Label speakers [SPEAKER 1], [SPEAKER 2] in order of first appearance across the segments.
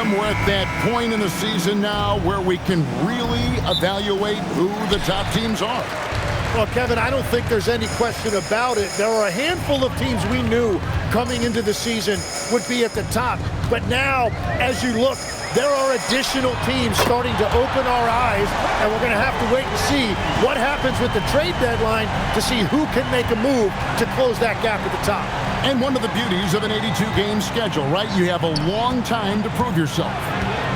[SPEAKER 1] Jim, we're at that point in the season now where we can really evaluate who the top teams are.
[SPEAKER 2] Well, Kevin, I don't think there's any question about it. There are a handful of teams we knew coming into the season would be at the top. But now, as you look, there are additional teams starting to open our eyes, and we're going to have to wait and see what happens with the trade deadline to see who can make a move to close that gap at the top.
[SPEAKER 1] And one of the beauties of an 82-game schedule, right? You have a long time to prove yourself.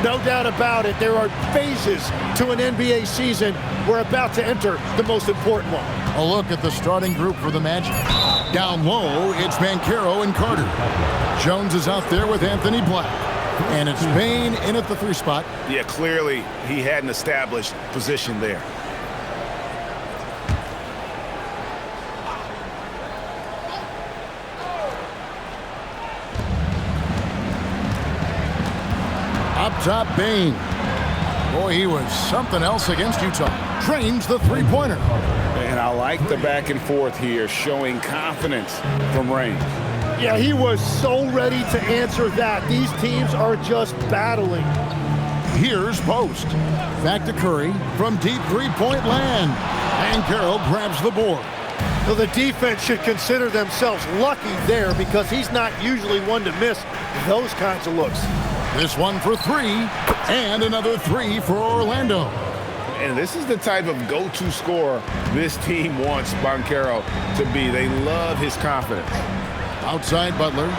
[SPEAKER 2] No doubt about it. There are phases to an NBA season. We're about to enter the most important one.
[SPEAKER 1] A look at the starting group for the Magic. Down low, it's Banchero and Carter. Jones is out there with Anthony Black. And it's Payne in at the 3 spot.
[SPEAKER 3] Yeah, clearly he had an established position there.
[SPEAKER 1] Up top, Payne. Boy, he was something else against Utah. Trains the three-pointer.
[SPEAKER 3] And I like the back and forth here, showing confidence from range.
[SPEAKER 2] Yeah, he was so ready to answer that. These teams are just battling.
[SPEAKER 1] Here's Post. Back to Curry from deep three-point land. Banchero grabs the board.
[SPEAKER 2] So the defense should consider themselves lucky there because he's not usually one to miss those kinds of looks.
[SPEAKER 1] This one for 3, and another 3 for Orlando.
[SPEAKER 3] And this is the type of go-to scorer this team wants Banchero to be. They love his confidence.
[SPEAKER 1] Outside Butler.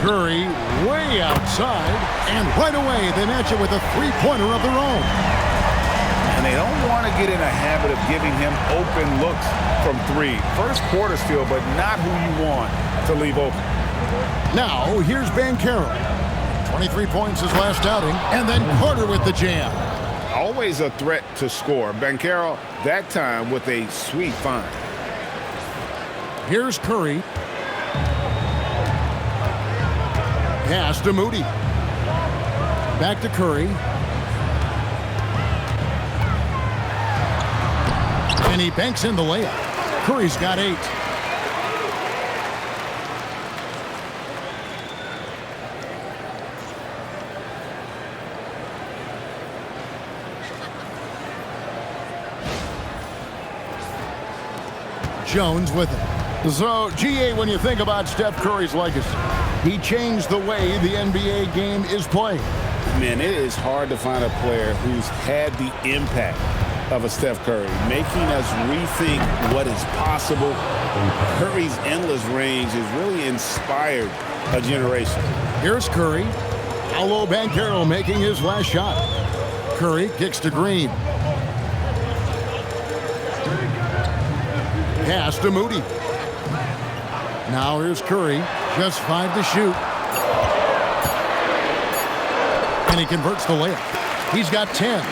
[SPEAKER 1] Curry way outside, and right away they match it with a three-pointer of their own.
[SPEAKER 3] And they don't want to get in a habit of giving him open looks from 3. First quarter still, but not who you want to leave open.
[SPEAKER 1] Now, here's Banchero. 23 points his last outing, and then Carter with the jam.
[SPEAKER 3] Always a threat to score. Banchero, that time with a sweet find.
[SPEAKER 1] Here's Curry. Pass to Moody. Back to Curry. And he banks in the layup. Curry's got 8. Jones with it. So, GA, when you think about Steph Curry's legacy, he changed the way the NBA game is played.
[SPEAKER 3] Man, it is hard to find a player who's had the impact of a Steph Curry, making us rethink what is possible. Curry's endless range has really inspired a generation.
[SPEAKER 1] Here's Curry. Paolo Banchero making his last shot. Curry kicks to Green. Pass to Moody. Now here's Curry. Just 5 to shoot. And he converts the layup. He's got 10.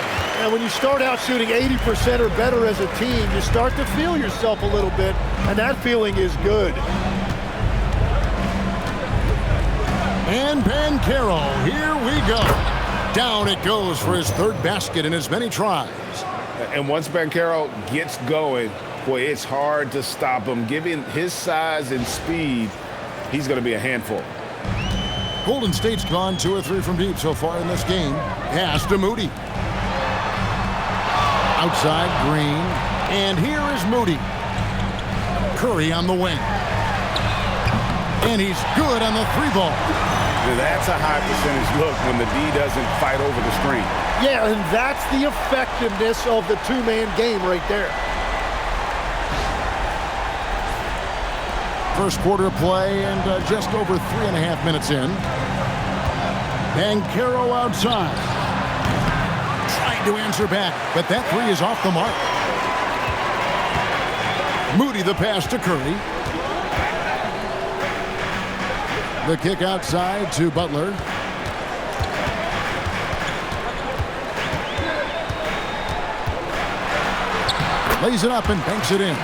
[SPEAKER 2] And when you start out shooting 80% or better as a team, you start to feel yourself a little bit, and that feeling is good.
[SPEAKER 1] And Banchero, here we go. Down it goes for his 3rd basket in as many tries.
[SPEAKER 3] And once Banchero gets going, boy, it's hard to stop him. Given his size and speed, he's going to be a handful.
[SPEAKER 1] Golden State's gone 2 or 3 from deep so far in this game. Pass to Moody. Outside Green. And here is Moody. Curry on the wing. And he's good on the 3-ball.
[SPEAKER 3] That's a high percentage look when the D doesn't fight over the screen.
[SPEAKER 2] Yeah, and that's the effectiveness of the 2-man game right there.
[SPEAKER 1] First quarter play and just over 3.5 minutes in. Banchero outside. Trying to answer back, but that 3 is off the mark. Moody the pass to Curry. The kick outside to Butler. Lays it up and banks it in.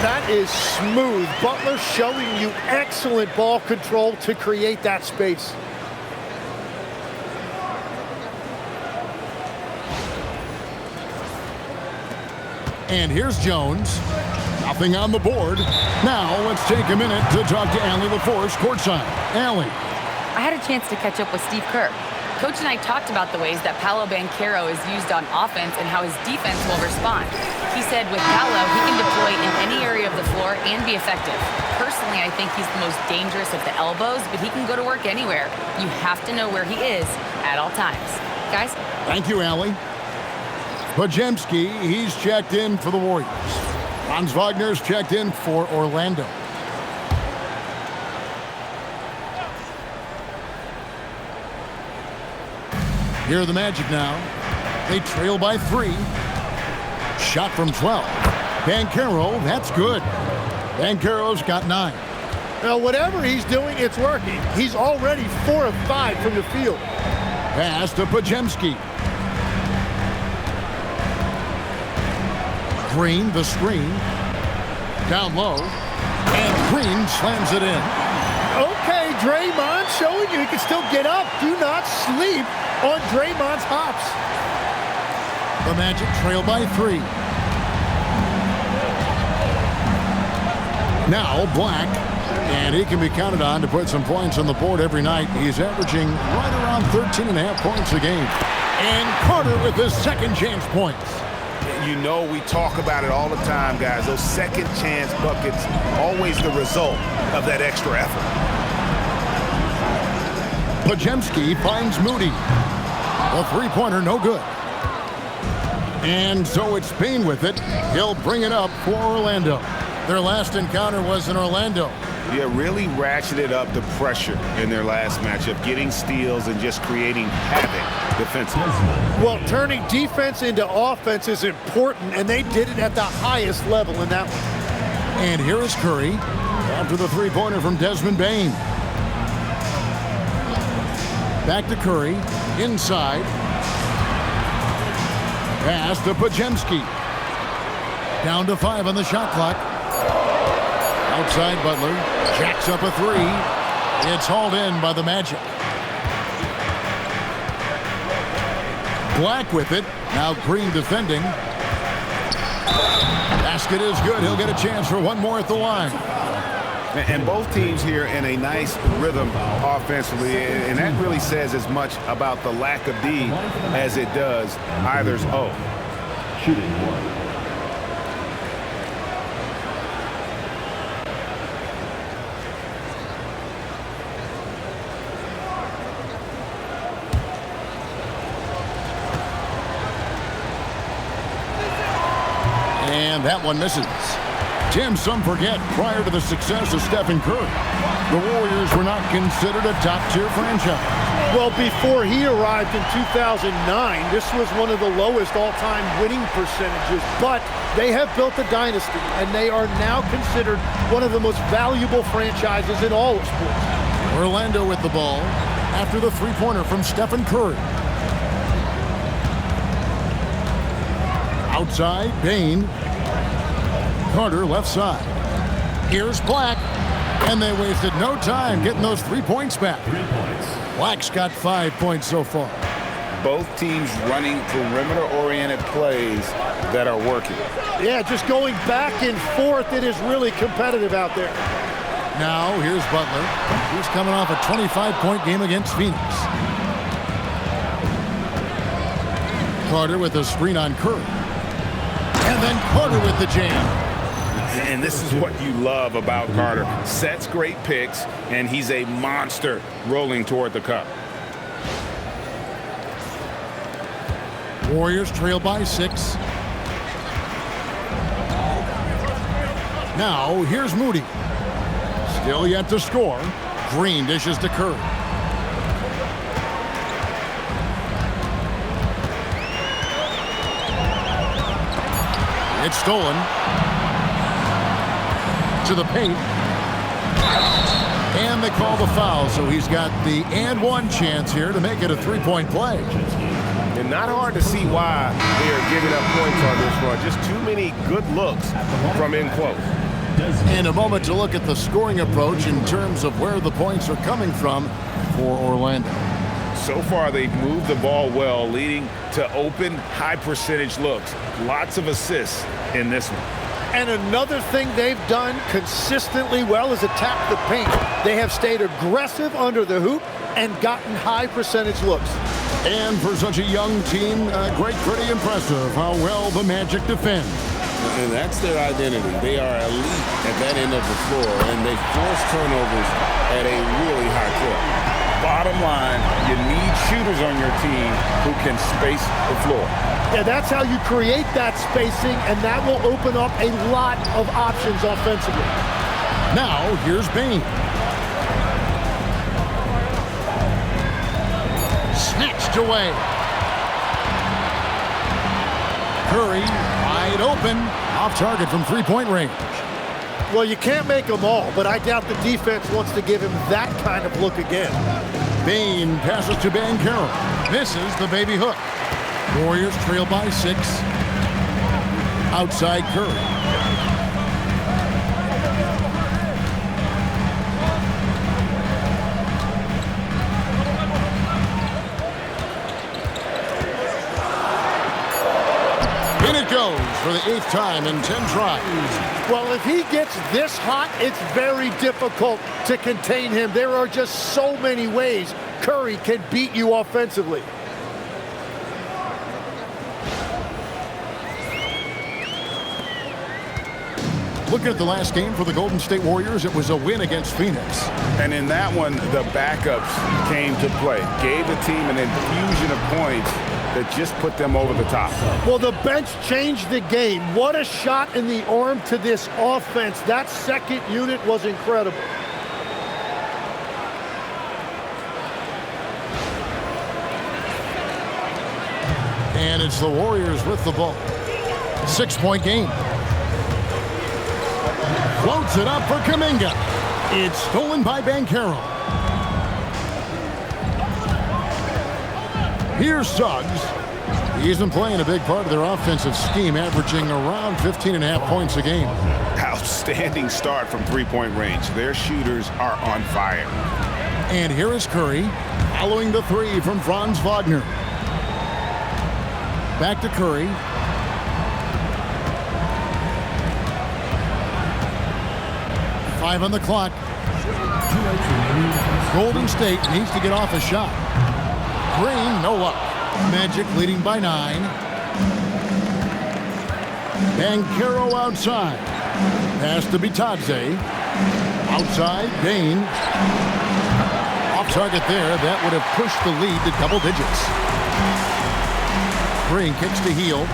[SPEAKER 2] That is smooth. Butler showing you excellent ball control to create that space.
[SPEAKER 1] And here's Jones. Nothing on the board. Now let's take a minute to talk to Allie LaForce courtside. Allie.
[SPEAKER 4] I had a chance to catch up with Steve Kerr. Coach and I talked about the ways that Paolo Banchero is used on offense and how his defense will respond. He said with Paolo, he can deploy in any area of the floor and be effective. Personally, I think he's the most dangerous at the elbows, but he can go to work anywhere. You have to know where he is at all times. Guys?
[SPEAKER 1] Thank you, Allie. Podziemski, he's checked in for the Warriors. Franz Wagner's checked in for Orlando. Here are the Magic now. They trail by 3. Shot from 12. Banchero, that's good. Banchero's got 9.
[SPEAKER 2] Now, whatever he's doing, it's working. He's already 4 of 5 from the field.
[SPEAKER 1] Pass to Podziemski. Green, the screen. Down low. And Green slams it in.
[SPEAKER 2] Okay, Draymond showing you he can still get up. Do not sleep on Draymond's hops.
[SPEAKER 1] The Magic trail by 3. Now Black, and he can be counted on to put some points on the board every night. He's averaging right around 13.5 points a game. And Carter with his second chance points.
[SPEAKER 3] You know, we talk about it all the time, guys. Those second chance buckets, always the result of that extra effort.
[SPEAKER 1] Podziemski finds Moody. The three-pointer, no good. And so it's Payne with it. He'll bring it up for Orlando. Their last encounter was in Orlando.
[SPEAKER 3] Yeah, really ratcheted up the pressure in their last matchup, getting steals and just creating havoc defensively.
[SPEAKER 2] Well, turning defense into offense is important, and they did it at the highest level in that one.
[SPEAKER 1] And here is Curry after the three-pointer from Desmond Bane. Back to Curry, inside. Pass to Podziemski. Down to 5 on the shot clock. Outside Butler, jacks up a 3. It's hauled in by the Magic. Black with it. Now Green defending. Basket is good. He'll get a chance for one more at the line.
[SPEAKER 3] And both teams here in a nice rhythm offensively, and that really says as much about the lack of D as it does either's O.
[SPEAKER 5] Shooting 1.
[SPEAKER 1] And that one misses. Tim, some forget, prior to the success of Stephen Curry, the Warriors were not considered a top-tier franchise.
[SPEAKER 2] Well, before he arrived in 2009, this was one of the lowest all-time winning percentages, but they have built a dynasty, and they are now considered one of the most valuable franchises in all of sports.
[SPEAKER 1] Orlando with the ball after the three-pointer from Stephen Curry. Outside, Bane. Carter left side. Here's Black. And they wasted no time getting those 3 points back.
[SPEAKER 5] 3 points.
[SPEAKER 1] Black's got 5 points so far.
[SPEAKER 3] Both teams running perimeter-oriented plays that are working.
[SPEAKER 2] Yeah, just going back and forth, it is really competitive out there.
[SPEAKER 1] Now, here's Butler. He's coming off a 25-point game against Phoenix. Carter with a screen on Curry. And then Carter with the jam.
[SPEAKER 3] And this is what you love about Carter. Sets great picks, and he's a monster rolling toward the cup.
[SPEAKER 1] Warriors trail by 6. Now, here's Moody. Still yet to score. Green dishes to Curry. It's stolen. To the paint. And they call the foul, so he's got the and one chance here to make it a 3-point play.
[SPEAKER 6] And not hard to see why they are giving up points on this run. Just too many good looks from in close.
[SPEAKER 1] And a moment to look at the scoring approach in terms of where the points are coming from for Orlando.
[SPEAKER 3] So far, they've moved the ball well, leading to open, high-percentage looks. Lots of assists in this one.
[SPEAKER 2] And another thing they've done consistently well is attack the paint. They have stayed aggressive under the hoop, and gotten high percentage looks.
[SPEAKER 1] And for such a young team, pretty impressive how well the Magic defend.
[SPEAKER 3] And that's their identity. They are elite at that end of the floor, and they force turnovers at a really high clip.
[SPEAKER 6] Bottom line, you need shooters on your team who can space the floor.
[SPEAKER 2] Yeah, that's how you create that spacing, and that will open up a lot of options offensively.
[SPEAKER 1] Now, here's Bane. Snatched away. Curry, wide open, off target from three-point range.
[SPEAKER 2] Well, you can't make them all, but I doubt the defense wants to give him that kind of look again.
[SPEAKER 1] Bane passes to Banchero. Misses the baby hook. Warriors trail by 6. Outside Curry. In it goes for the 8th time in 10 tries.
[SPEAKER 2] Well, if he gets this hot, it's very difficult to contain him. There are just so many ways Curry can beat you offensively.
[SPEAKER 1] Looking at the last game for the Golden State Warriors, it was a win against Phoenix.
[SPEAKER 3] And in that one, the backups came to play. Gave the team an infusion of points that just put them over the top.
[SPEAKER 2] Well, the bench changed the game. What a shot in the arm to this offense. That second unit was incredible.
[SPEAKER 1] And it's the Warriors with the ball. 6-point game. Floats it up for Kuminga. It's stolen by Banchero. Here's Suggs. He isn't playing a big part of their offensive scheme, averaging around 15.5 points a game.
[SPEAKER 3] Outstanding start from three-point range. Their shooters are on fire.
[SPEAKER 1] And here is Curry, following the 3 from Franz Wagner. Back to Curry. Five on the clock. Golden State needs to get off a shot. Green, no luck. Magic leading by 9. Banchero outside. Pass to Bitadze. Outside, Bane. Off target there. That would have pushed the lead to double digits. Green kicks to Hield.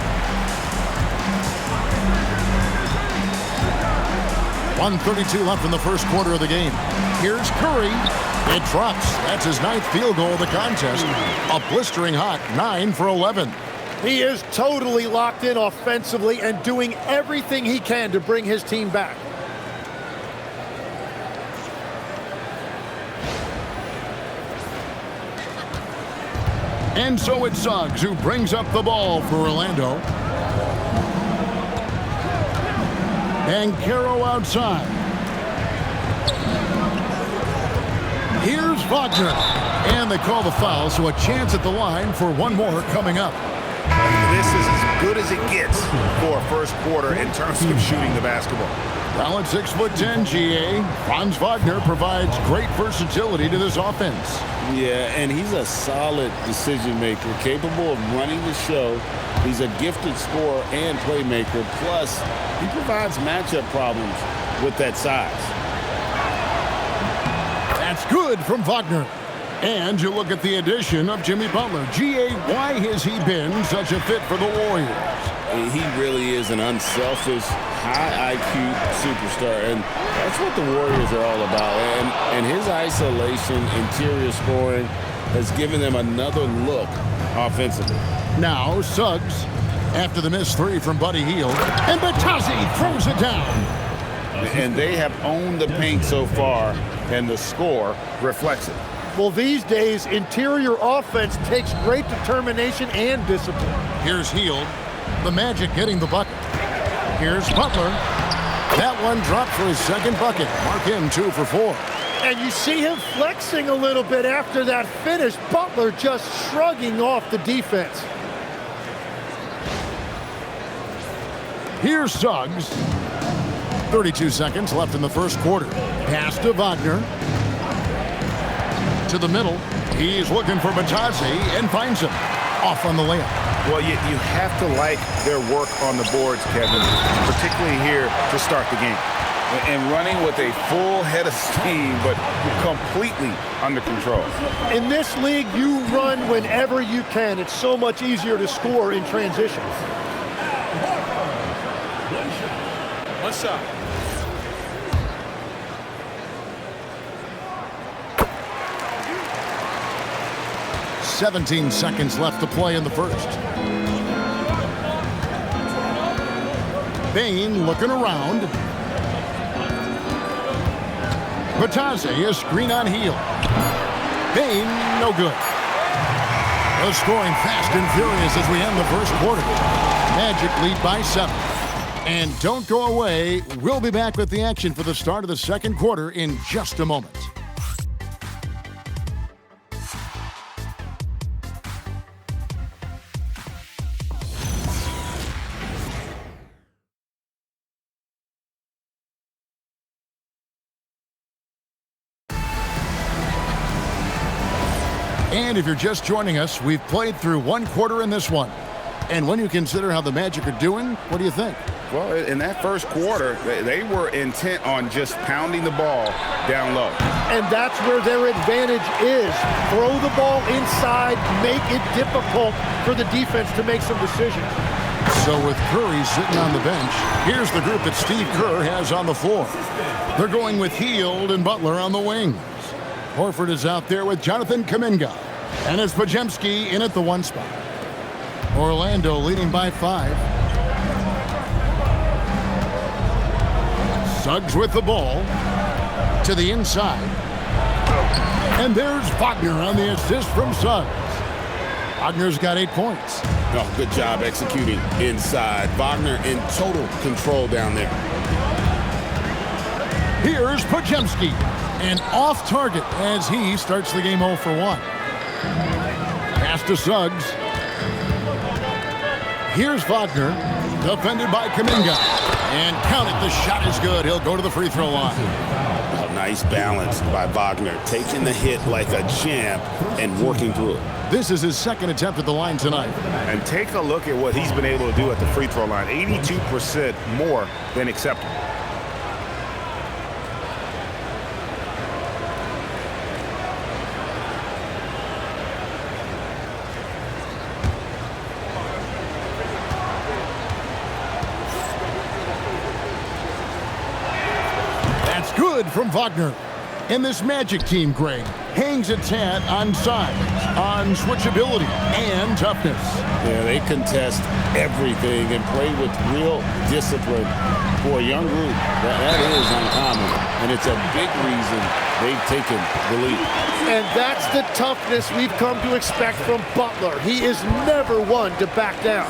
[SPEAKER 1] 1:32 left in the first quarter of the game. Here's Curry. It drops. That's his 9th field goal of the contest. A blistering hot 9 for 11.
[SPEAKER 2] He is totally locked in offensively and doing everything he can to bring his team back.
[SPEAKER 1] And so it's Suggs who brings up the ball for Orlando. Banchero outside. Here's Wagner. And they call the foul, so a chance at the line for one more coming up.
[SPEAKER 6] This is as good as it gets for a first quarter in terms of shooting the basketball.
[SPEAKER 1] Well, at 6'10", GA, Franz Wagner provides great versatility to this offense.
[SPEAKER 3] Yeah, and he's a solid decision maker, capable of running the show. He's a gifted scorer and playmaker. Plus, he provides matchup problems with that size.
[SPEAKER 1] That's good from Wagner. And you look at the addition of Jimmy Butler. GA, why has he been such a fit for the Warriors?
[SPEAKER 3] He really is an unselfish, high IQ superstar, and that's what the Warriors are all about. And his isolation, interior scoring has given them another look offensively.
[SPEAKER 1] Now Suggs, after the missed 3 from Buddy Hield, and Bitadze throws it down.
[SPEAKER 3] And they have owned the paint so far, and the score reflects it.
[SPEAKER 2] Well, these days, interior offense takes great determination and discipline.
[SPEAKER 1] Here's Hield. The Magic getting the bucket. Here's Butler. That one dropped for his second bucket. Mark him 2 for 4.
[SPEAKER 2] And you see him flexing a little bit after that finish. Butler just shrugging off the defense.
[SPEAKER 1] Here's Suggs. 32 seconds left in the first quarter. Pass to Wagner. To the middle. He's looking for Batadze and finds him. Off on the layup.
[SPEAKER 6] Well, you have to like their work on the boards, Kevin, particularly here to start the game.
[SPEAKER 3] And running with a full head of steam, but completely under control.
[SPEAKER 2] In this league, you run whenever you can. It's so much easier to score in transition.
[SPEAKER 6] What's up?
[SPEAKER 1] "17 seconds left to play in the first. Bane looking around. Batadze, a screen on heel. Bane, no good. The scoring fast and furious as we end the first quarter. Magic lead by 7. And don't go away. We'll be back with the action for the start of the second quarter in just a moment. And if you're just joining us, we've played through one quarter in this one. And when you consider how the Magic are doing, what do you think?
[SPEAKER 3] Well, in that first quarter, they were intent on just pounding the ball down low.
[SPEAKER 2] And that's where their advantage is. Throw the ball inside, make it difficult for the defense to make some decisions.
[SPEAKER 1] So with Curry sitting on the bench, here's the group that Steve Kerr has on the floor. They're going with Hield and Butler on the wings. Horford is out there with Jonathan Kuminga. And it's Podziemski in at the 1 spot. Orlando leading by 5. Suggs with the ball to the inside. And there's Wagner on the assist from Suggs. Wagner's got 8 points.
[SPEAKER 3] Oh, good job executing inside. Wagner in total control down there.
[SPEAKER 1] Here's Podziemski. And off target as he starts the game 0 for 1. Pass to Suggs. Here's Wagner, defended by Kuminga. And count it, the shot is good. He'll go to the free throw line.
[SPEAKER 3] Oh, nice balance by Wagner, taking the hit like a champ and working through it.
[SPEAKER 1] This is his second attempt at the line tonight.
[SPEAKER 6] And take a look at what he's been able to do at the free throw line. 82% more than acceptable.
[SPEAKER 1] Good from Wagner. And this Magic team, Greg, hangs its hat on size, on switchability, and toughness.
[SPEAKER 3] Yeah, they contest everything and play with real discipline. For a young group, that is uncommon. And it's a big reason they've taken the lead.
[SPEAKER 2] And that's the toughness we've come to expect from Butler. He is never one to back down.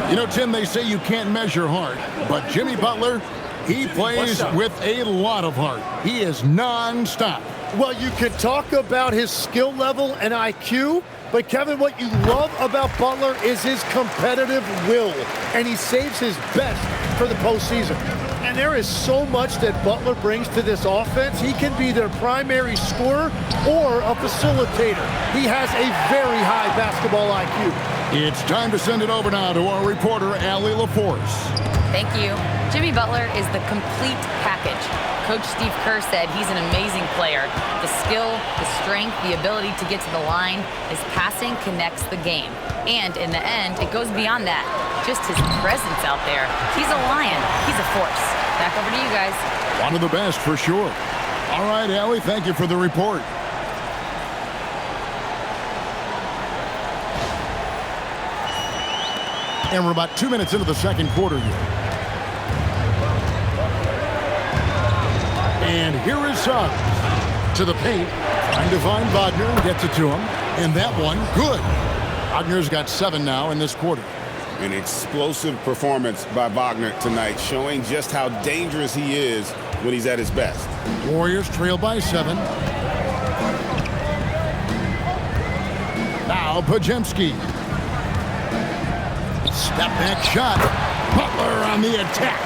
[SPEAKER 1] You know, Tim, they say you can't measure heart, but Jimmy Butler, he plays with a lot of heart. He is non-stop.
[SPEAKER 2] Well, you can talk about his skill level and IQ, but Kevin, what you love about Butler is his competitive will, and he saves his best for the postseason. And there is so much that Butler brings to this offense. He can be their primary scorer or a facilitator. He has a very high basketball IQ.
[SPEAKER 1] It's time to send it over now to our reporter, Allie LaForce.
[SPEAKER 4] Thank you. Jimmy Butler is the complete package. Coach Steve Kerr said he's an amazing player. The skill, the strength, the ability to get to the line, his passing connects the game. And in the end, it goes beyond that. Just his presence out there. He's a lion. He's a force. Back over to you guys.
[SPEAKER 1] One of the best for sure. All right, Allie, thank you for the report. And we're about 2 minutes into the second quarter here. And here is Suggs to the paint, trying to find Wagner, and gets it to him. And that one, good. Wagner's got 7 now in this quarter.
[SPEAKER 3] An explosive performance by Wagner tonight, showing just how dangerous he is when he's at his best.
[SPEAKER 1] Warriors trail by 7. Now Podziemski. Step back shot. Butler on the attack.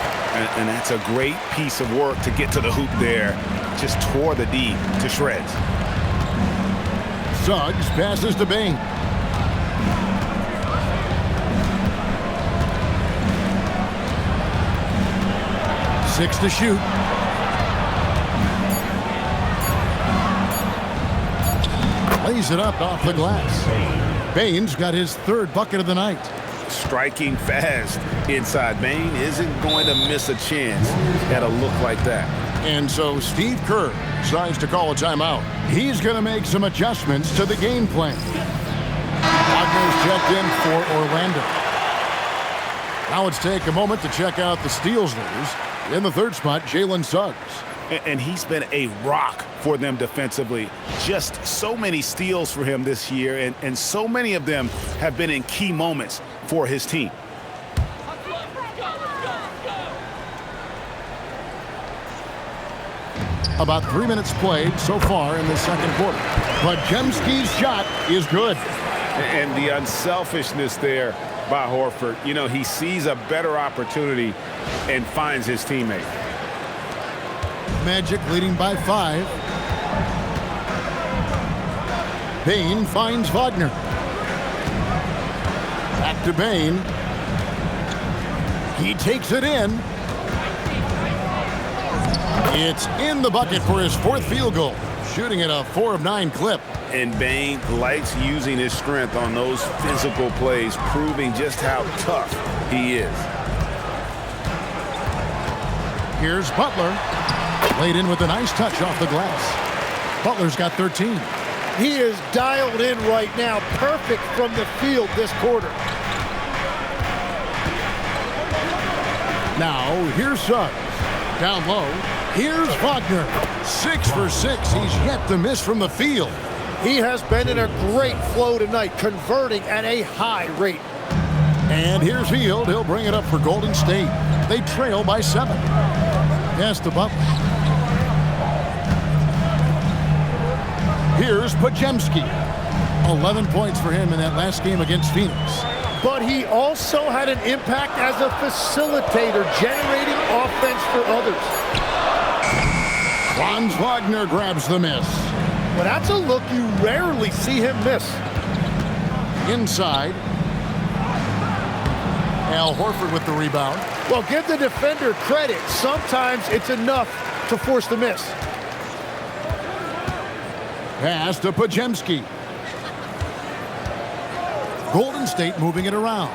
[SPEAKER 6] And that's a great piece of work to get to the hoop there. Just tore the D to shreds.
[SPEAKER 1] Suggs passes to Bain. Six to shoot. Lays it up off the glass. Bain's got his third bucket of the night.
[SPEAKER 3] Striking fast inside. Bain isn't going to miss a chance at a look like that.
[SPEAKER 1] And so Steve Kerr decides to call a timeout. He's going to make some adjustments to the game plan. Wagner's checked in for Orlando. Now let's take a moment to check out the steals leaders. In the third spot, Jalen Suggs.
[SPEAKER 3] And he's been a rock for them defensively. Just so many steals for him this year, and so many of them have been in key moments for his team.
[SPEAKER 1] About 3 minutes played so far in the second quarter. But Jemski's shot is good.
[SPEAKER 3] And the unselfishness there by Horford. You know, he sees a better opportunity and finds his teammate.
[SPEAKER 1] Magic leading by 5. Bain finds Wagner. Back to Bain. He takes it in. It's in the bucket for his fourth field goal. Shooting at a 4 of 9 clip.
[SPEAKER 3] And Bain likes using his strength on those physical plays, proving just how tough he is.
[SPEAKER 1] Here's Butler. Laid in with a nice touch off the glass. Butler's got 13.
[SPEAKER 2] He is dialed in right now. Perfect from the field this quarter.
[SPEAKER 1] Now, here's Suggs. Down low. Here's Wagner. 6 for 6. He's yet to miss from the field.
[SPEAKER 2] He has been in a great flow tonight, converting at a high rate.
[SPEAKER 1] And here's Hield. He'll bring it up for Golden State. They trail by 7. Pass to Butler. Here's Podziemski. 11 points for him in that last game against Phoenix.
[SPEAKER 2] But he also had an impact as a facilitator, generating offense for others.
[SPEAKER 1] Franz Wagner grabs the miss.
[SPEAKER 2] Well, that's a look you rarely see him miss.
[SPEAKER 1] Inside. Al Horford with the rebound.
[SPEAKER 2] Well, give the defender credit. Sometimes it's enough to force the miss.
[SPEAKER 1] Pass to Podziemski. Golden State moving it around.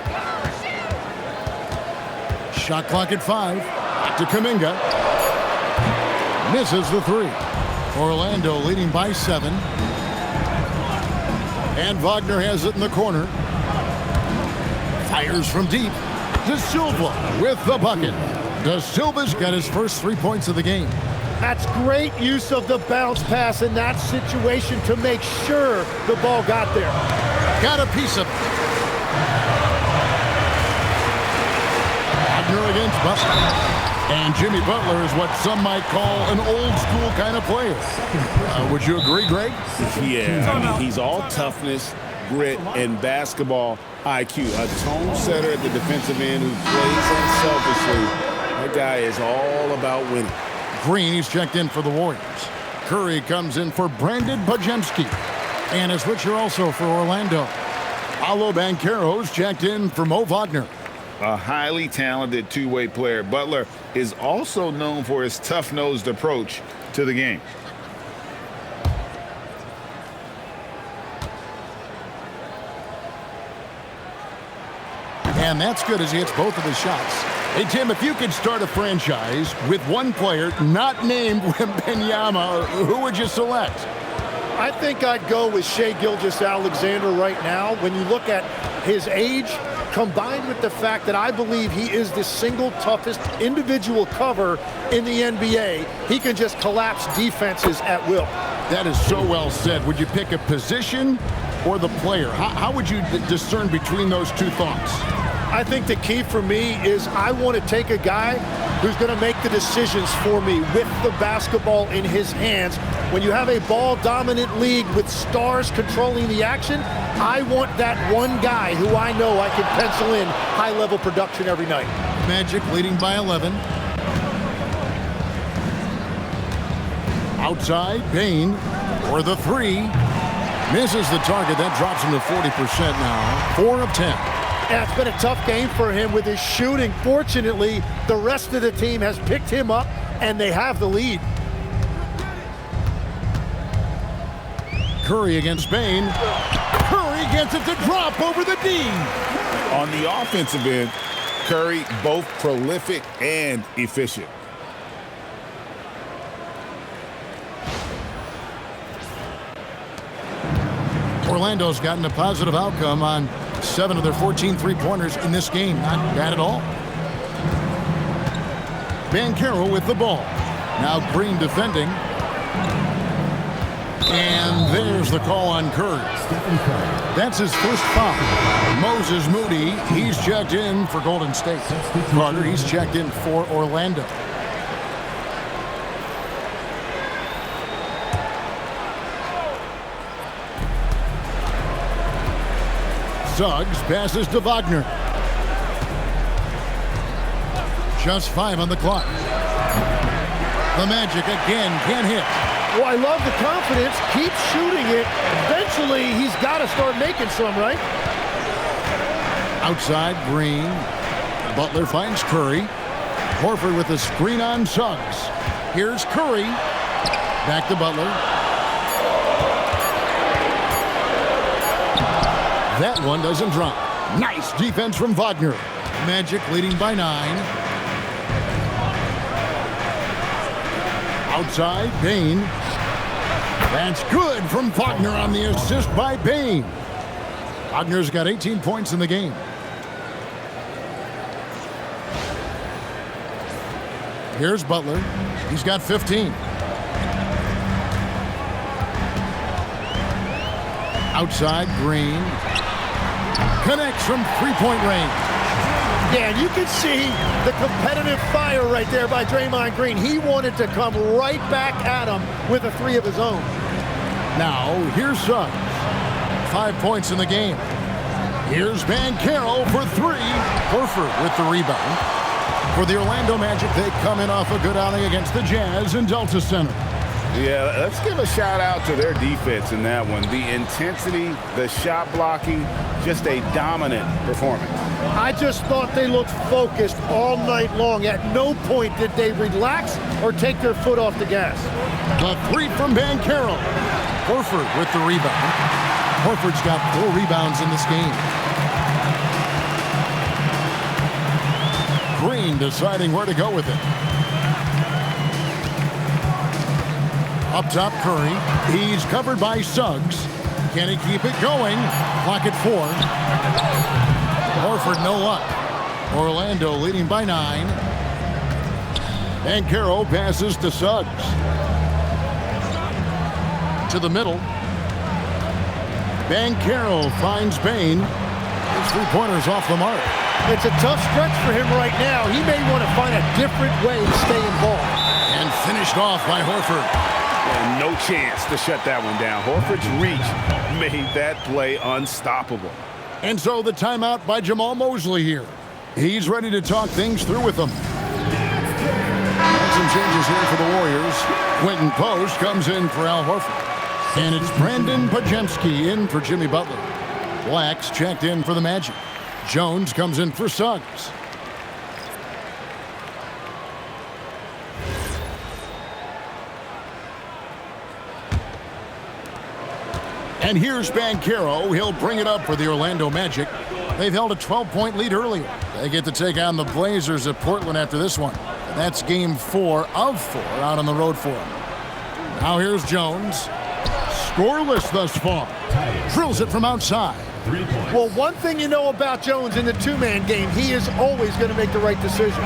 [SPEAKER 1] Shot clock at 5. Back to Kuminga. Misses the 3. Orlando leading by 7. And Wagner has it in the corner. Fires from deep. De Silva with the bucket. De Silva's got his first 3 points of the game.
[SPEAKER 2] That's great use of the bounce pass in that situation to make sure the ball got there.
[SPEAKER 1] Got a piece of it. Wagner against Butler. And Jimmy Butler is what some might call an old school kind of player. Would you agree, Greg?
[SPEAKER 3] Yeah, I mean, he's all toughness, grit, and basketball IQ. A tone setter at the defensive end who plays unselfishly. That guy is all about winning.
[SPEAKER 1] Green, he's checked in for the Warriors. Curry comes in for Brandon Podziemski. And a switcher also for Orlando. Paolo Banchero's checked in for Mo Wagner.
[SPEAKER 3] A highly talented two-way player. Butler is also known for his tough-nosed approach to the game.
[SPEAKER 1] And that's good as he hits both of his shots. Hey, Tim, if you could start a franchise with one player not named Wembanyama, who would you select?
[SPEAKER 2] I think I'd go with Shai Gilgeous-Alexander right now. When you look at his age, combined with the fact that I believe he is the single toughest individual cover in the NBA, he can just collapse defenses at will.
[SPEAKER 1] That is so well said. Would you pick a position or the player? How would you discern between those two thoughts?
[SPEAKER 2] I think the key for me is I want to take a guy who's going to make the decisions for me with the basketball in his hands. When you have a ball-dominant league with stars controlling the action, I want that one guy who I know I can pencil in high-level production every night.
[SPEAKER 1] Magic leading by 11. Outside, Bain for the 3. Misses the target. That drops him to 40% now. 4 of 10.
[SPEAKER 2] Yeah, it's been a tough game for him with his shooting. Fortunately, the rest of the team has picked him up, and they have the lead.
[SPEAKER 1] Curry against Bane. Curry gets it to drop over the D.
[SPEAKER 3] On the offensive end, Curry both prolific and efficient.
[SPEAKER 1] Orlando's gotten a positive outcome on 7 of their 14 three-pointers in this game. Not bad at all. Banchero with the ball. Now Green defending. And there's the call on Curry. That's his first foul. Moses Moody, he's checked in for Golden State. Carter, he's checked in for Orlando. Suggs passes to Wagner. Just 5 on the clock. The Magic again can't hit.
[SPEAKER 2] Well, I love the confidence. Keep shooting it. Eventually, he's got to start making some, right?
[SPEAKER 1] Outside, Green. Butler finds Curry. Horford with the screen on Suggs. Here's Curry. Back to Butler. That one doesn't drop. Nice defense from Wagner. Magic leading by 9. Outside, Bane. That's good from Wagner on the assist by Bane. Wagner's got 18 points in the game. Here's Butler. He's got 15. Outside, Green. Connects from three-point range.
[SPEAKER 2] Yeah, you can see the competitive fire right there by Draymond Green. He wanted to come right back at him with a 3 of his own.
[SPEAKER 1] Now, here's Suggs. 5 points in the game. Here's Banchero for 3. Horford with the rebound. For the Orlando Magic, they come in off a good outing against the Jazz in Delta Center.
[SPEAKER 3] Yeah, let's give a shout out to their defense in that one. The intensity, the shot blocking, just a dominant performance.
[SPEAKER 2] I just thought they looked focused all night long. At no point did they relax or take their foot off the gas.
[SPEAKER 1] The 3 from Banchero. Horford with the rebound. Horford's got 4 rebounds in this game. Green deciding where to go with it. Up top, Curry. He's covered by Suggs. Can he keep it going? Clock at 4. Horford no luck. Orlando leading by 9. Banchero passes to Suggs. To the middle. Banchero finds Bane. His three-pointer's off the mark.
[SPEAKER 2] It's a tough stretch for him right now. He may want to find a different way to stay involved.
[SPEAKER 1] And finished off by Horford.
[SPEAKER 3] And no chance to shut that one down. Horford's reach made that play unstoppable.
[SPEAKER 1] And so the timeout by Jamal Mosley here. He's ready to talk things through with them. Some changes here for the Warriors. Quentin Post comes in for Al Horford. And it's Brandon Podziemski in for Jimmy Butler. Black's checked in for the Magic. Jones comes in for Suggs. And here's Banchero. He'll bring it up for the Orlando Magic. They've held a 12-point lead earlier. They get to take on the Blazers at Portland after this one. That's game 4 of 4 out on the road for them. Now here's Jones. Scoreless thus far. Drills it from outside.
[SPEAKER 2] Well, one thing you know about Jones in the two-man game, he is always going to make the right decision.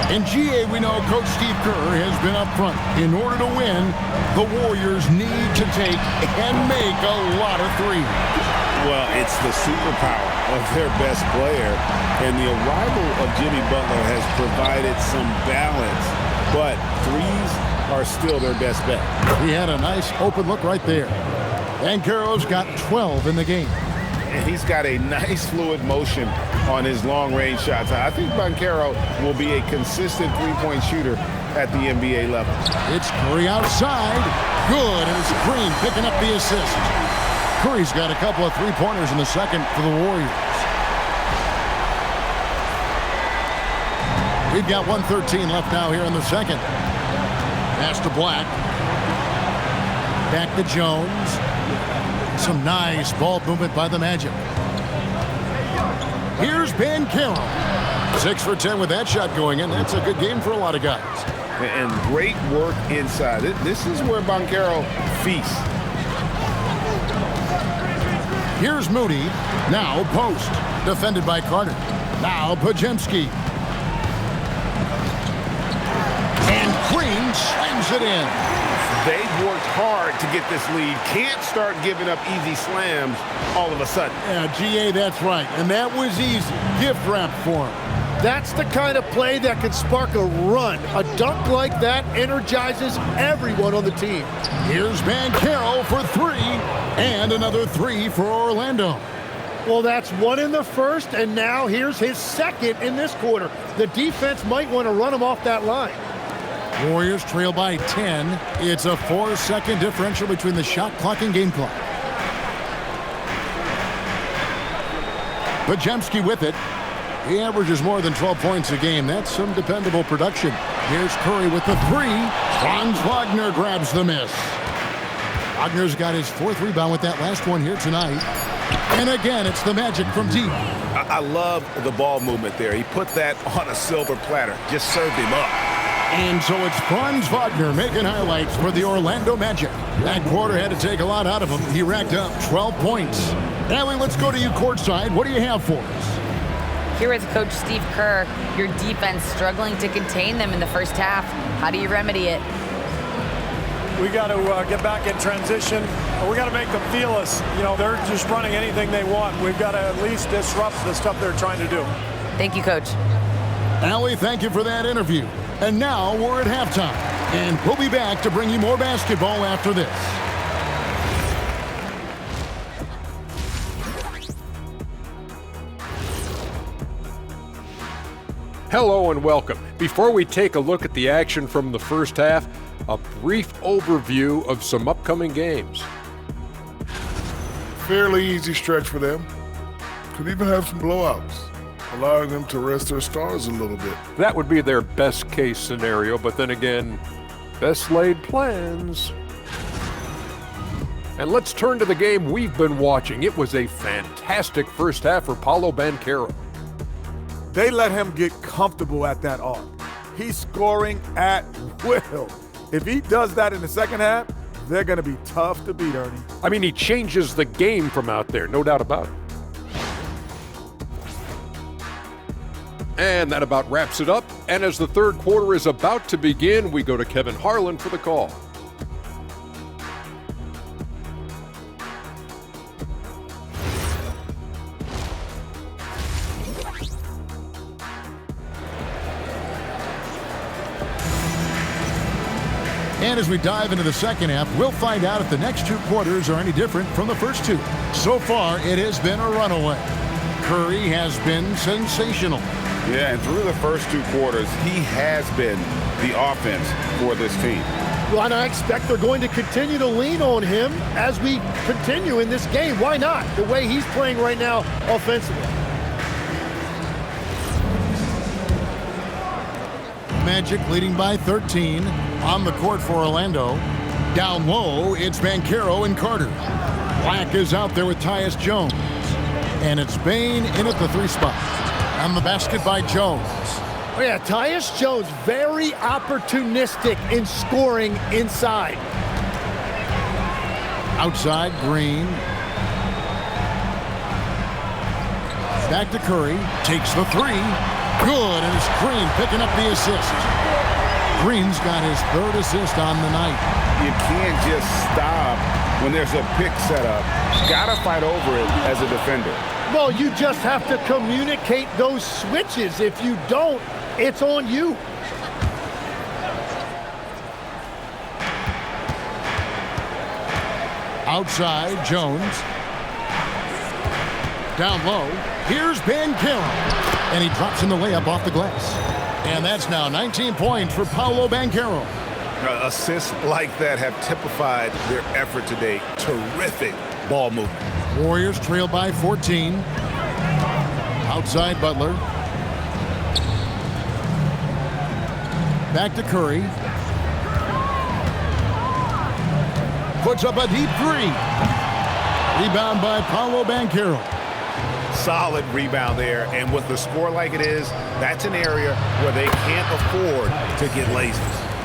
[SPEAKER 1] In GA, we know Coach Steve Kerr has been up front. In order to win, the Warriors need to take and make a lot of threes.
[SPEAKER 3] Well, it's the superpower of their best player, and the arrival of Jimmy Butler has provided some balance, but threes are still their best bet.
[SPEAKER 1] He had a nice open look right there. Banchero's got 12 in the game.
[SPEAKER 3] And he's got a nice fluid motion on his long-range shots. I think Banchero will be a consistent three-point shooter at the NBA level.
[SPEAKER 1] It's Curry outside. Good, and it's Green picking up the assist. Curry's got a couple of three-pointers in the second for the Warriors. We've got 1:13 left now here in the second. Pass to Black. Back to Jones. Some nice ball movement by the Magic. Here's Banchero. 6 for 10 with that shot going in. That's a good game for a lot of guys.
[SPEAKER 3] And great work inside. This is where Banchero feasts.
[SPEAKER 1] Here's Moody. Now post. Defended by Carter. Now Pajemski. And Green slams it in.
[SPEAKER 3] They've worked hard to get this lead. Can't start giving up easy slams all of a sudden.
[SPEAKER 1] Yeah, GA, that's right. And that was easy. Gift wrap for him.
[SPEAKER 2] That's the kind of play that can spark a run. A dunk like that energizes everyone on the team.
[SPEAKER 1] Here's Banchero for 3. And another 3 for Orlando.
[SPEAKER 2] Well, that's 1 in the first, and now here's his second in this quarter. The defense might want to run him off that line.
[SPEAKER 1] Warriors trail by 10. It's a 4-second differential between the shot clock and game clock. Pajemski with it. He averages more than 12 points a game. That's some dependable production. Here's Curry with the 3. Franz Wagner grabs the miss. Wagner's got his 4th rebound with that last one here tonight. And again, it's the Magic from deep.
[SPEAKER 3] I love the ball movement there. He put that on a silver platter. Just served him up.
[SPEAKER 1] And so it's Franz Wagner making highlights for the Orlando Magic. That quarter had to take a lot out of him. He racked up 12 points. Allie, let's go to you courtside. What do you have for us?
[SPEAKER 4] Here is Coach Steve Kerr. Your defense struggling to contain them in the first half. How do you remedy it?
[SPEAKER 7] We got to get back in transition. We got to make them feel us. You know, they're just running anything they want. We've got to at least disrupt the stuff they're trying to do. Thank
[SPEAKER 4] you, Coach.
[SPEAKER 1] Allie, thank you for that interview. And now we're at halftime. And we'll be back to bring you more basketball after this.
[SPEAKER 8] Hello and welcome. Before we take a look at the action from the first half, a brief overview of some upcoming games.
[SPEAKER 9] Fairly easy stretch for them. Could even have some blowouts, allowing them to rest their stars a little bit.
[SPEAKER 8] That would be their best case scenario, but then again, best laid plans. And let's turn to the game we've been watching. It was a fantastic first half for Paolo Banchero.
[SPEAKER 10] They let him get comfortable at that arc. He's scoring at will. If he does that in the second half, they're going to be tough to beat, Ernie.
[SPEAKER 8] I mean, he changes the game from out there, no doubt about it. And that about wraps it up. And as the third quarter is about to begin, we go to Kevin Harlan for the call.
[SPEAKER 1] And as we dive into the second half, we'll find out if the next 2 quarters are any different from the first 2. So far, it has been a runaway. Curry has been sensational.
[SPEAKER 3] Yeah, and through the first 2 quarters, he has been the offense for this team.
[SPEAKER 2] Well, and I expect they're going to continue to lean on him as we continue in this game. Why not? The way he's playing right now offensively.
[SPEAKER 1] Magic leading by 13 on the court for Orlando. Down low, it's Banchero and Carter. Black is out there with Tyus Jones. And it's Bane in at the 3 spot. On the basket by Jones.
[SPEAKER 2] Oh yeah, Tyus Jones, very opportunistic in scoring inside.
[SPEAKER 1] Outside, Green. Back to Curry. Takes the 3. Good, and it's Green picking up the assist. Green's got his 3rd assist on the night.
[SPEAKER 3] You can't just stop when there's a pick set up. Gotta fight over it as a defender.
[SPEAKER 2] Well, you just have to communicate those switches. If you don't, it's on you.
[SPEAKER 1] Outside, Jones. Down low, here's Banchero. And he drops in the layup off the glass. And that's now 19 points for Paolo Banchero.
[SPEAKER 3] Assists like that have typified their effort today. Terrific ball movement.
[SPEAKER 1] Warriors trail by 14. Outside Butler. Back to Curry. Puts up a deep three. Rebound by Paolo Banchero.
[SPEAKER 3] Solid rebound there, and with the score like it is, that's an area where they can't afford to get lazy.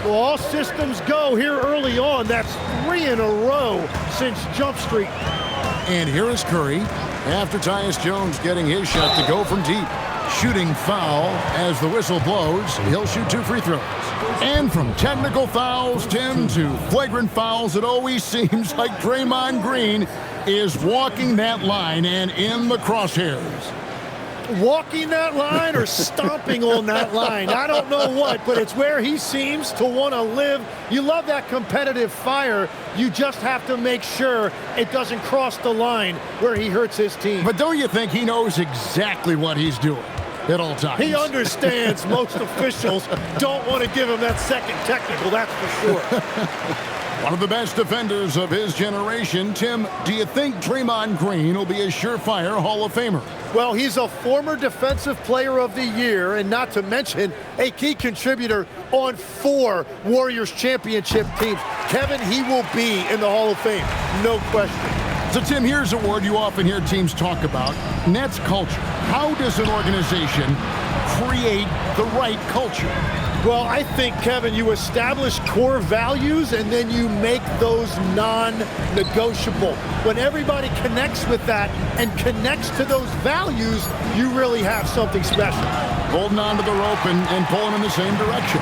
[SPEAKER 2] Well, all systems go here early on. That's 3 in a row since Jump Street.
[SPEAKER 1] And here is Curry after Tyus Jones getting his shot to go from deep. Shooting foul as the whistle blows. He'll shoot 2 free throws. And from technical fouls, Tim, to flagrant fouls, it always seems like Draymond Green is walking that line and in the crosshairs.
[SPEAKER 2] Walking that line or stomping on that line. I don't know what, but it's where he seems to want to live. You love that competitive fire. You just have to make sure it doesn't cross the line where he hurts his team.
[SPEAKER 1] But don't you think he knows exactly what he's doing at all times?
[SPEAKER 2] He understands most officials don't want to give him that second technical, that's for sure.
[SPEAKER 1] One of the best defenders of his generation. Tim, do you think Draymond Green will be a surefire Hall of Famer?
[SPEAKER 2] Well, he's a former Defensive Player of the Year, and not to mention a key contributor on 4 Warriors championship teams. Kevin, he will be in the Hall of Fame, no question.
[SPEAKER 1] So, Tim, here's a word you often hear teams talk about, and that's culture. How does an organization create the right culture?
[SPEAKER 2] Well, I think, Kevin, you establish core values and then you make those non-negotiable. When everybody connects with that and connects to those values, you really have something special.
[SPEAKER 1] Holding on to the rope and pulling in the same direction.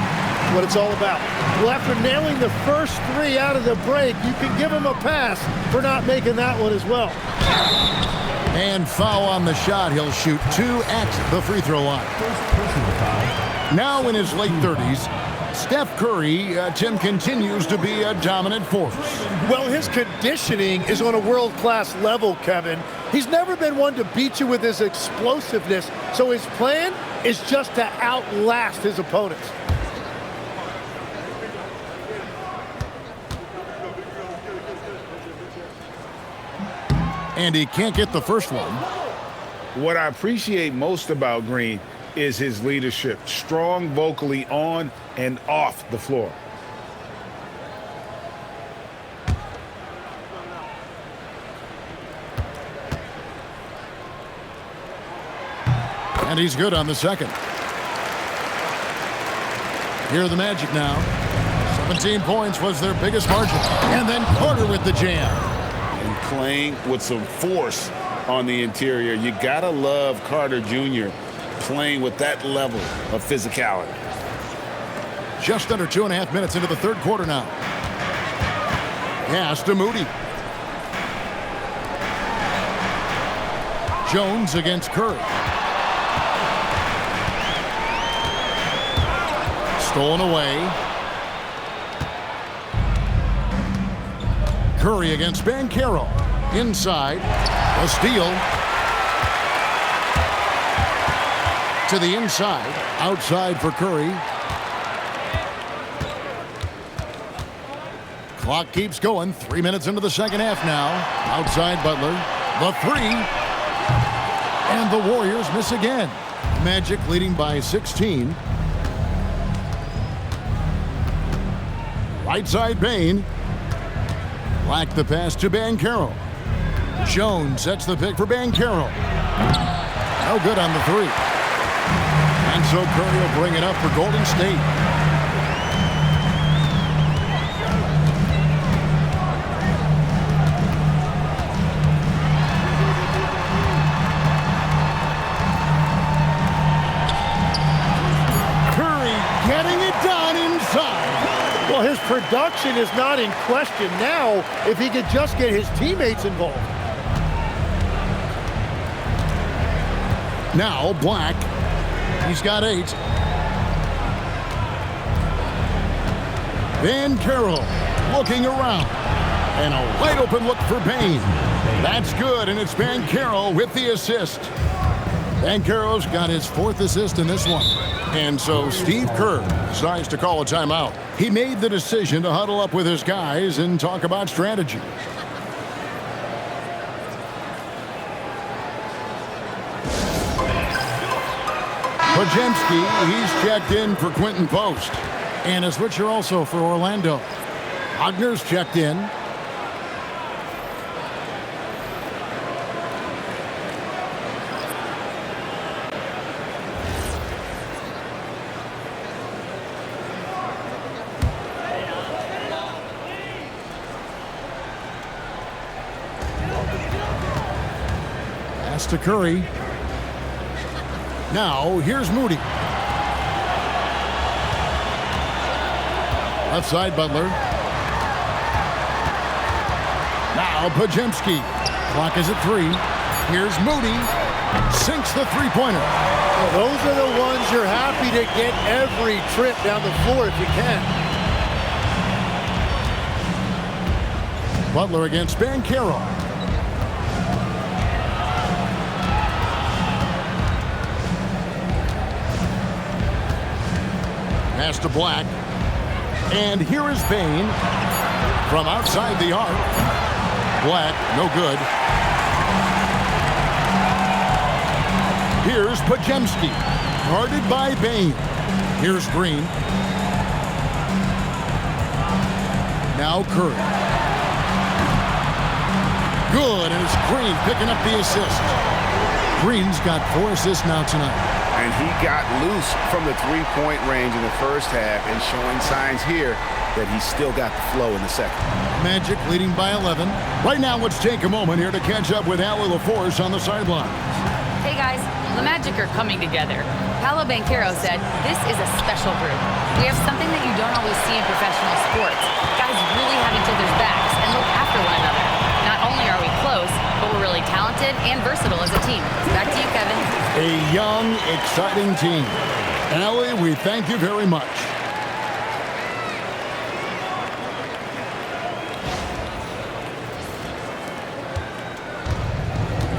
[SPEAKER 2] What it's all about. Well, after nailing the first 3 out of the break, you can give him a pass for not making that one as well.
[SPEAKER 1] And foul on the shot. He'll shoot 2 at the free throw line. Now in his late 30s, Steph Curry, Tim, continues to be a dominant force.
[SPEAKER 2] Well, his conditioning is on a world-class level, Kevin. He's never been one to beat you with his explosiveness, so his plan is just to outlast his opponents.
[SPEAKER 1] And he can't get the first one.
[SPEAKER 3] What I appreciate most about Green is his leadership, strong vocally on and off the floor.
[SPEAKER 1] And he's good on the second. Here are the Magic now. 17 points was their biggest margin. And then Carter with the jam.
[SPEAKER 3] And playing with some force on the interior. You gotta love Carter Jr. playing with that level of physicality.
[SPEAKER 1] Just under 2.5 minutes into the third quarter now. Pass to Moody. Jones against Curry. Stolen away. Curry against Banchero. Inside. A steal. To the inside. Outside for Curry. Clock keeps going. 3 minutes into the second half now. Outside Butler. The 3. And the Warriors miss again. Magic leading by 16. Right side Bane. Black the pass to Banchero. Jones sets the pick for Banchero. No good on the 3. And so Curry will bring it up for Golden State. Curry getting it done inside.
[SPEAKER 2] Well, his production is not in question now if he could just get his teammates involved.
[SPEAKER 1] Now Black. He's got 8. Banchero looking around. And a wide open look for Payne. That's good, and it's Banchero with the assist. Banchero's got his 4th assist in this one. And so Steve Kerr decides to call a timeout. He made the decision to huddle up with his guys and talk about strategy. Podziemski, he's checked in for Quinton Post. And a switcher also for Orlando. Wagner's checked in. Pass to Curry. Now, here's Moody. Left side, Butler. Now, Podziemski. Clock is at 3. Here's Moody. Sinks the three-pointer.
[SPEAKER 2] Well, those are the ones you're happy to get every trip down the floor if you can.
[SPEAKER 1] Butler against Banchero. Pass to Black. And here is Payne from outside the arc. Black, no good. Here's Podziemski, guarded by Payne. Here's Green. Now Curry. Good, and it's Green picking up the assist. Green's got 4 assists now tonight.
[SPEAKER 3] And he got loose from the three-point range in the first half and showing signs here that he's still got the flow in the second.
[SPEAKER 1] Magic leading by 11. Right now, let's take a moment here to catch up with Allie LaForce on the sideline.
[SPEAKER 4] Hey guys, the Magic are coming together. Paolo Banchero said, "This is a special group. We have something that you don't always see in professional sports. Guys really have each other's backs and look after one another. Not only are we close, but we're really talented and versatile as a team." Back to you, Kevin.
[SPEAKER 1] A young, exciting team. Allie, we thank you very much.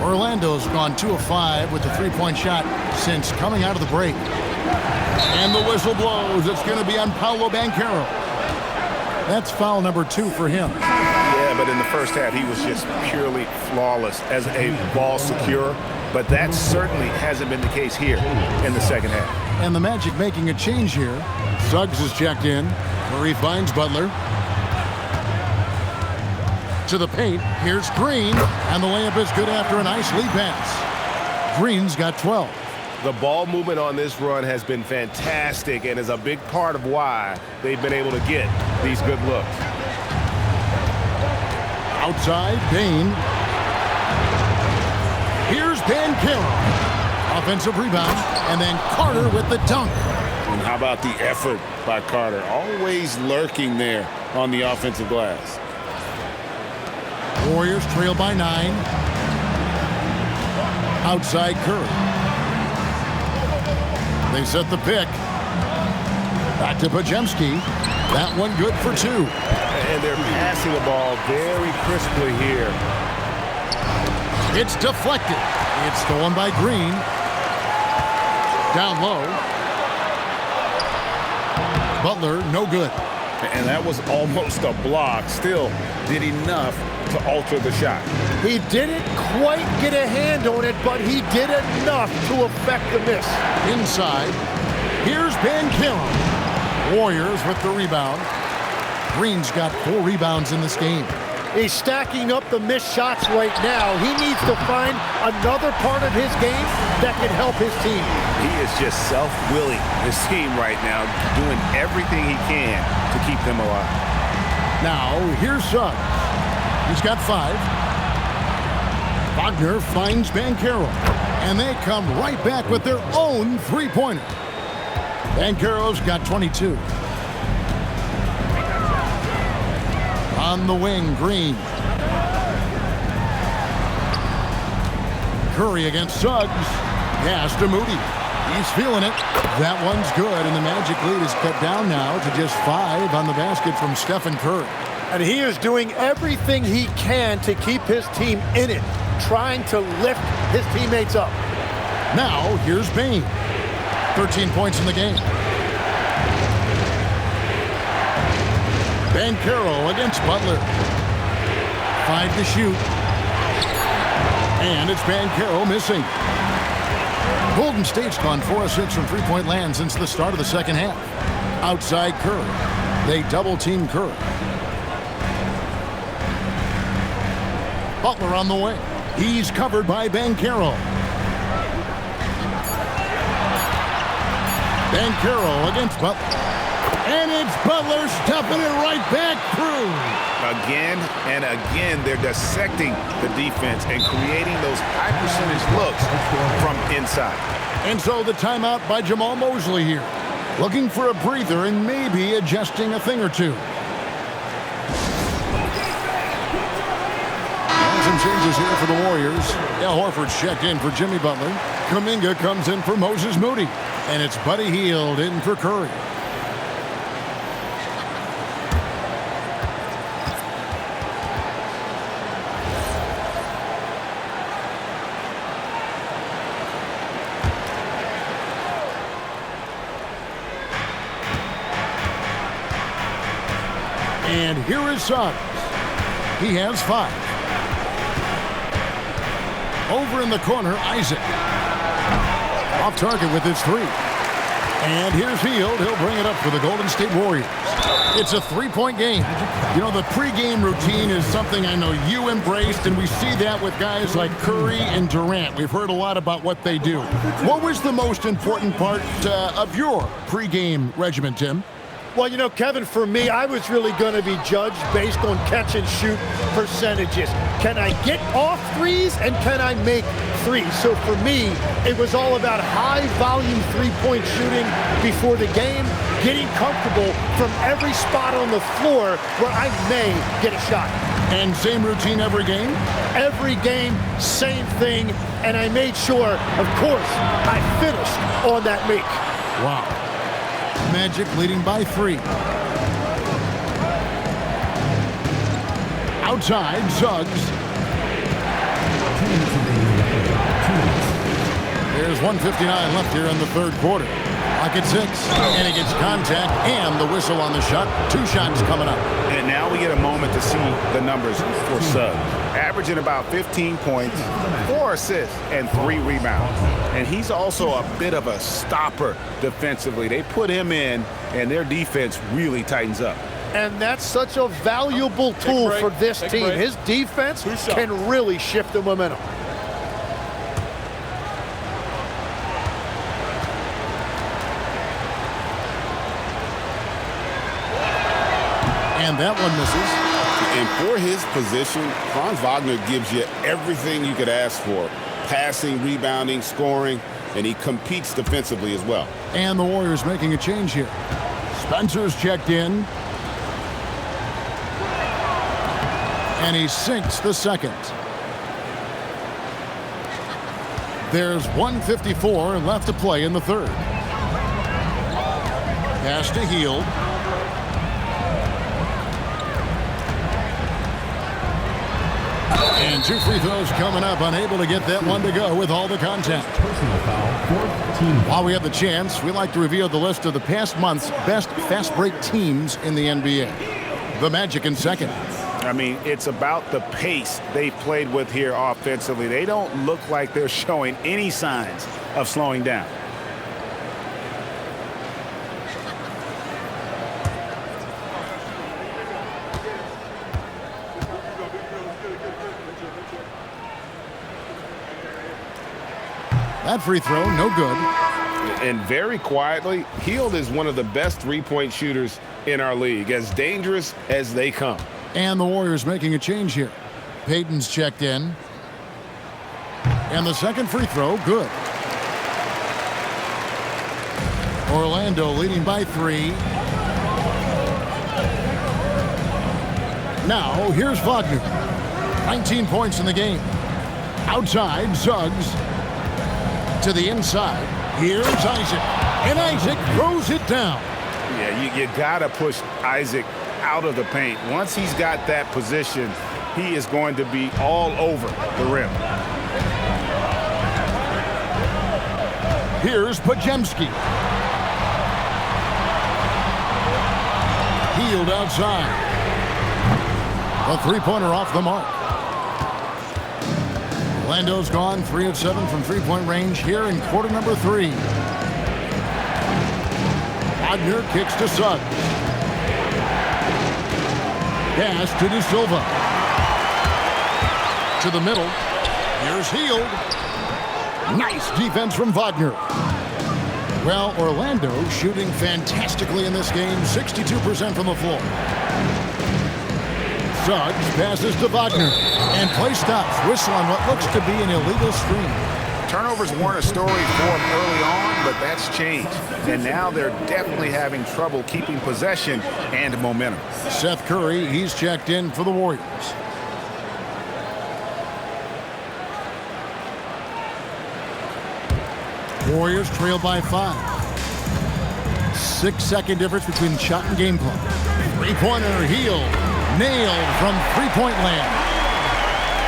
[SPEAKER 1] Orlando's gone 2 of 5 with the three-point shot since coming out of the break. And the whistle blows. It's going to be on Paolo Banchero. That's foul number 2 for him.
[SPEAKER 3] Yeah, but in the first half, he was just purely flawless as a ball securer. But that certainly hasn't been the case here in the second half.
[SPEAKER 1] And the Magic making a change here. Suggs is checked in. Murray finds Butler. To the paint. Here's Green. And the layup is good after a nice lead pass. Green's got 12.
[SPEAKER 6] The ball movement on this run has been fantastic and is a big part of why they've been able to get these good looks.
[SPEAKER 1] Outside, Payne. Here's Banchero. Offensive rebound. And then Carter with the dunk.
[SPEAKER 3] And how about the effort by Carter? Always lurking there on the offensive glass.
[SPEAKER 1] Warriors trail by 9. Outside Curry. They set the pick. Back to Podziemski. That one good for 2.
[SPEAKER 6] And they're passing the ball very crisply here.
[SPEAKER 1] It's deflected. It's stolen by Green. Down low. Butler, no good.
[SPEAKER 3] And that was almost a block. Still did enough to alter the shot.
[SPEAKER 2] He didn't quite get a hand on it, but he did enough to affect the miss.
[SPEAKER 1] Inside. Here's Banchero. Warriors with the rebound. Green's got 4 rebounds in this game.
[SPEAKER 2] He's stacking up the missed shots right now. He needs to find another part of his game that can help his team.
[SPEAKER 3] He is just self-willing, his team right now, doing everything he can to keep them alive.
[SPEAKER 1] Now, here's Suggs. He's got 5. Wagner finds Banchero. And they come right back with their own three-pointer. Banchero's got 22. On the wing, Green. Curry against Suggs. Pass to Moody. He's feeling it. That one's good, and the Magic lead is cut down now to just 5 on the basket from Stephen Curry.
[SPEAKER 2] And he is doing everything he can to keep his team in it, trying to lift his teammates up.
[SPEAKER 1] Now, here's Payne. 13 points in the game. Banchero against Butler. 5 to shoot. And it's Banchero missing. Golden State's gone 4 of 6 from three-point land since the start of the second half. Outside Curry. They double-team Curry. Butler on the way. He's covered by Banchero. Banchero against Butler. And it's Butler stuffing it right back through.
[SPEAKER 3] Again and again, they're dissecting the defense and creating those high-percentage looks from inside.
[SPEAKER 1] And so the timeout by Jamal Mosley here. Looking for a breather and maybe adjusting a thing or two. And some changes here for the Warriors. Al Horford's checked in for Jimmy Butler. Kuminga comes in for Moses Moody. And it's Buddy Hield in for Curry. And here is Suggs. He has 5. Over in the corner, Isaac. Off target with his 3. And here's Hield. He'll bring it up for the Golden State Warriors. It's a 3-point game. You know, the pregame routine is something I know you embraced, and we see that with guys like Curry and Durant. We've heard a lot about what they do. What was the most important part of your pregame regimen, Tim?
[SPEAKER 2] Well, you know, Kevin, for me, I was really going to be judged based on catch-and-shoot percentages. Can I get off threes and can I make threes? So for me, it was all about high-volume three-point shooting before the game, getting comfortable from every spot on the floor where I may get a shot.
[SPEAKER 1] And same routine every game?
[SPEAKER 2] Every game, same thing, and I made sure, of course, I finished on that make.
[SPEAKER 1] Wow. Magic leading by 3. Outside, Suggs. There's 1:59 left here in the third quarter. Clock at 6, and he gets contact and the whistle on the shot. 2 shots coming up.
[SPEAKER 3] And now we get a moment to see the numbers for Suggs. Averaging about 15 points, 4 assists, and 3 rebounds. And he's also a bit of a stopper defensively. They put him in, and their defense really tightens up.
[SPEAKER 2] And that's such a valuable tool for this team. His defense can really shift the momentum.
[SPEAKER 1] And that one misses.
[SPEAKER 3] And for his position, Franz Wagner gives you everything you could ask for. Passing, rebounding, scoring, and he competes defensively as well.
[SPEAKER 1] And the Warriors making a change here. Spencer's checked in. And he sinks the second. There's 1:54 left to play in the third. Pass to Hield. And 2 free throws coming up. Unable to get that one to go with all the contact. While we have the chance, we like to reveal the list of the past month's best fast break teams in the NBA. The Magic in second.
[SPEAKER 3] I mean, it's about the pace they've played with here offensively. They don't look like they're showing any signs of slowing down.
[SPEAKER 1] That free throw, no good.
[SPEAKER 3] And very quietly, Hield is one of the best three-point shooters in our league, as dangerous as they come.
[SPEAKER 1] And the Warriors making a change here. Payton's checked in. And the second free throw, good. Orlando leading by 3. Now, here's Wagner. 19 points in the game. Outside, Suggs. To the inside. Here's Isaac. And Isaac throws it down.
[SPEAKER 3] Yeah, you got to push Isaac out of the paint. Once he's got that position, he is going to be all over the rim.
[SPEAKER 1] Here's Pajemski. Hield outside. A three-pointer off the mark. Orlando's gone 3 of 7 from three-point range here in quarter number 3. Wagner kicks to Suggs. Pass to De Silva. To the middle. Here's Hield. Nice defense from Wagner. Well, Orlando shooting fantastically in this game, 62% from the floor. Suggs passes to Wagner, and play stops. Whistle on what looks to be an illegal screen.
[SPEAKER 3] Turnovers weren't a story for them early on, but that's changed. And now they're definitely having trouble keeping possession and momentum.
[SPEAKER 1] Seth Curry, he's checked in for the Warriors. Warriors trail by 5. 6-second difference between shot and game clock. Three-pointer, Hield. Nailed from three-point land.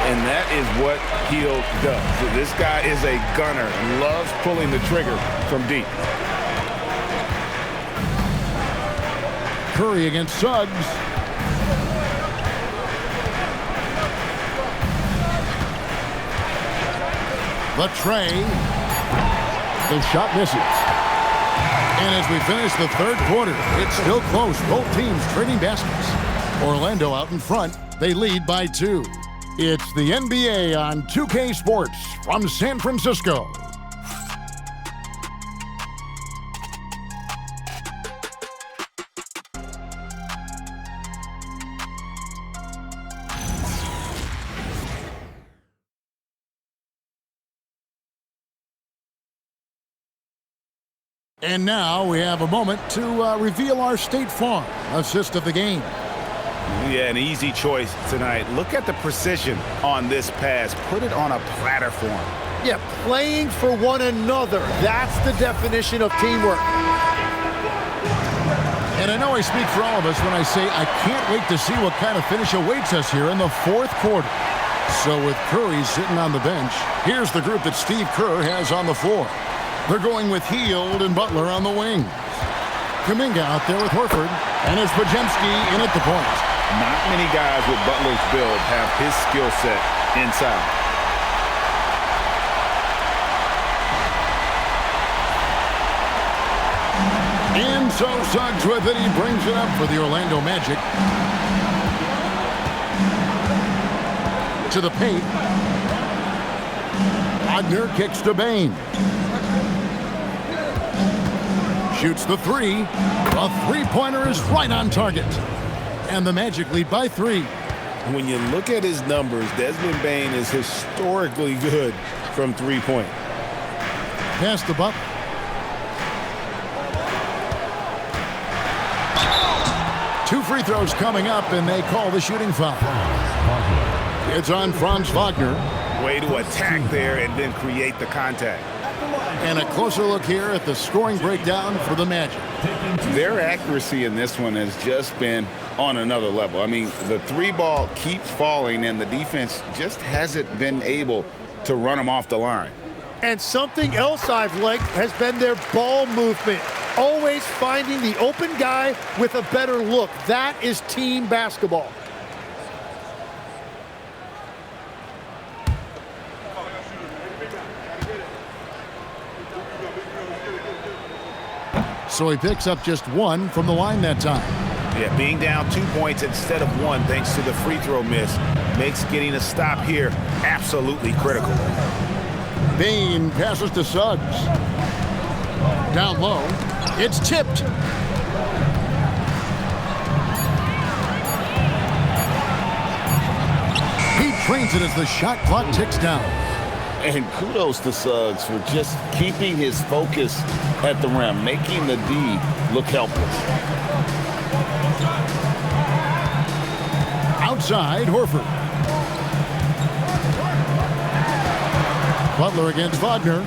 [SPEAKER 3] And that is what Hield does. So this guy is a gunner and loves pulling the trigger from deep.
[SPEAKER 1] Curry against Suggs. The tray. The shot misses. And as we finish the third quarter, it's still close. Both teams trading baskets. Orlando out in front. They lead by 2. It's the NBA on 2K Sports from San Francisco. And now we have a moment to reveal our State Farm assist of the game.
[SPEAKER 3] Yeah, an easy choice tonight. Look at the precision on this pass. Put it on a platter form.
[SPEAKER 2] Yeah, playing for one another. That's the definition of teamwork.
[SPEAKER 1] And I know I speak for all of us when I say I can't wait to see what kind of finish awaits us here in the fourth quarter. So with Curry sitting on the bench, here's the group that Steve Kerr has on the floor. They're going with Hield and Butler on the wings. Kuminga out there with Horford, and it's Podziemski in at the point.
[SPEAKER 3] Not many guys with Butler's build have his skill set inside.
[SPEAKER 1] And so Suggs with it. He brings it up for the Orlando Magic. To the paint. Wagner kicks to Bane. Shoots the 3. A three-pointer is right on target. And the Magic lead by 3.
[SPEAKER 3] When you look at his numbers, Desmond Bane is historically good from three-point.
[SPEAKER 1] Pass the Butler. Two free throws coming up, and they call the shooting foul. It's on Franz Wagner.
[SPEAKER 3] Way to attack there and then create the contact.
[SPEAKER 1] And a closer look here at the scoring breakdown for the Magic.
[SPEAKER 3] Their accuracy in this one has just been on another level. I mean, the three ball keeps falling, and the defense just hasn't been able to run them off the line.
[SPEAKER 2] And something else I've liked has been their ball movement. Always finding the open guy with a better look. That is team basketball.
[SPEAKER 1] So he picks up just 1 from the line that time.
[SPEAKER 3] Yeah, being down 2 points instead of 1 thanks to the free throw miss makes getting a stop here absolutely critical.
[SPEAKER 1] Bane passes to Suggs. Down low. It's tipped. He trains it as the shot clock ticks down.
[SPEAKER 3] And kudos to Suggs for just keeping his focus at the rim, making the D look helpless.
[SPEAKER 1] Outside, Horford. Butler against Wagner.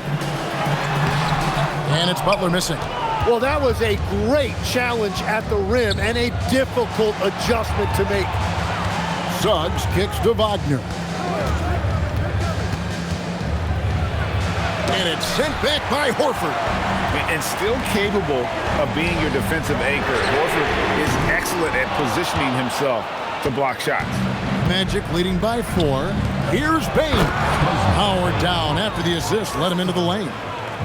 [SPEAKER 1] And it's Butler missing.
[SPEAKER 2] Well, that was a great challenge at the rim and a difficult adjustment to make.
[SPEAKER 1] Suggs kicks to Wagner. And it's sent back by Horford.
[SPEAKER 3] And still capable of being your defensive anchor. Horford is excellent at positioning himself to block shots.
[SPEAKER 1] Magic leading by 4. Here's Bane. Powered down after the assist. Let him into the lane.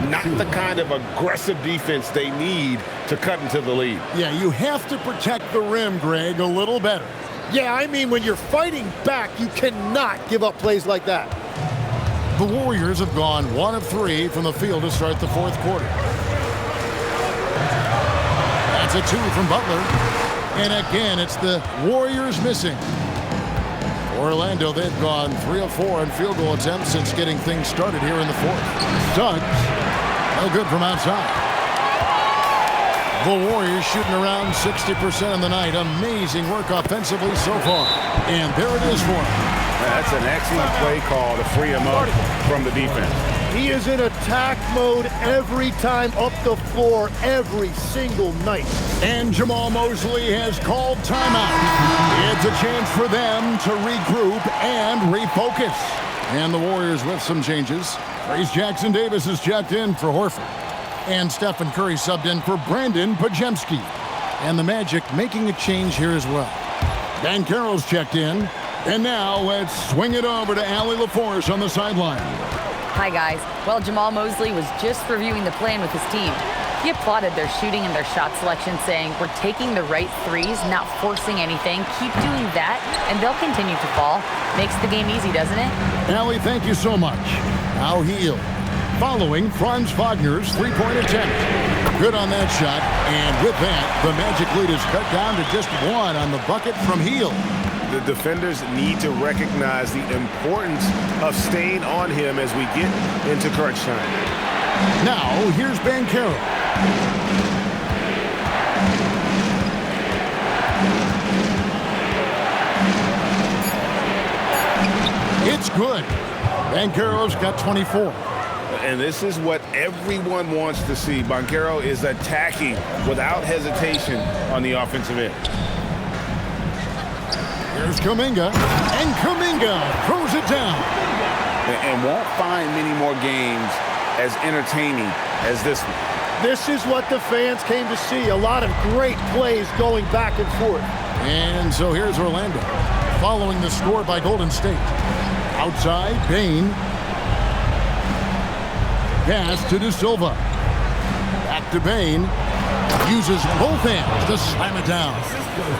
[SPEAKER 3] Not the kind of aggressive defense they need to cut into the lead.
[SPEAKER 1] Yeah, you have to protect the rim, Greg, a little better.
[SPEAKER 2] Yeah, I mean, when you're fighting back, you cannot give up plays like that.
[SPEAKER 1] The Warriors have gone 1 of 3 from the field to start the fourth quarter. That's a 2 from Butler. And again, it's the Warriors missing. Orlando, they've gone 3 of 4 on field goal attempts since getting things started here in the fourth. Suggs, no good from outside. The Warriors shooting around 60% on the night. Amazing work offensively so far. And there it is for him.
[SPEAKER 3] That's an excellent play call to free him up from the defense.
[SPEAKER 2] He is in attack mode every time up the floor, every single night.
[SPEAKER 1] And Jamal Mosley has called timeout. It's a chance for them to regroup and refocus. And the Warriors with some changes. Trace Jackson-Davis is checked in for Horford. And Stephen Curry subbed in for Brandon Podziemski. And the Magic making a change here as well. Banchero's checked in. And now let's swing it over to Allie LaForce on the sideline.
[SPEAKER 4] Hi, guys. Well, Jamal Mosley was just reviewing the plan with his team. He applauded their shooting and their shot selection, saying, "We're taking the right threes, not forcing anything. Keep doing that, and they'll continue to fall." Makes the game easy, doesn't it?
[SPEAKER 1] Allie, thank you so much. Now Hill. Following Franz Wagner's three-point attempt. Good on that shot. And with that, the Magic lead is cut down to just 1 on the bucket from Hill.
[SPEAKER 6] The defenders need to recognize the importance of staying on him as we get into crunch time.
[SPEAKER 1] Now, here's Banchero. It's good. Banchero's got 24.
[SPEAKER 3] And this is what everyone wants to see. Banchero is attacking without hesitation on the offensive end.
[SPEAKER 1] Here's Kuminga, and Kuminga throws it down.
[SPEAKER 3] And won't find many more games as entertaining as this one.
[SPEAKER 2] This is what the fans came to see. A lot of great plays going back and forth.
[SPEAKER 1] And so here's Orlando, following the score by Golden State. Outside, Bane. Pass to De Silva. Back to Bane. Uses both hands to slam it down.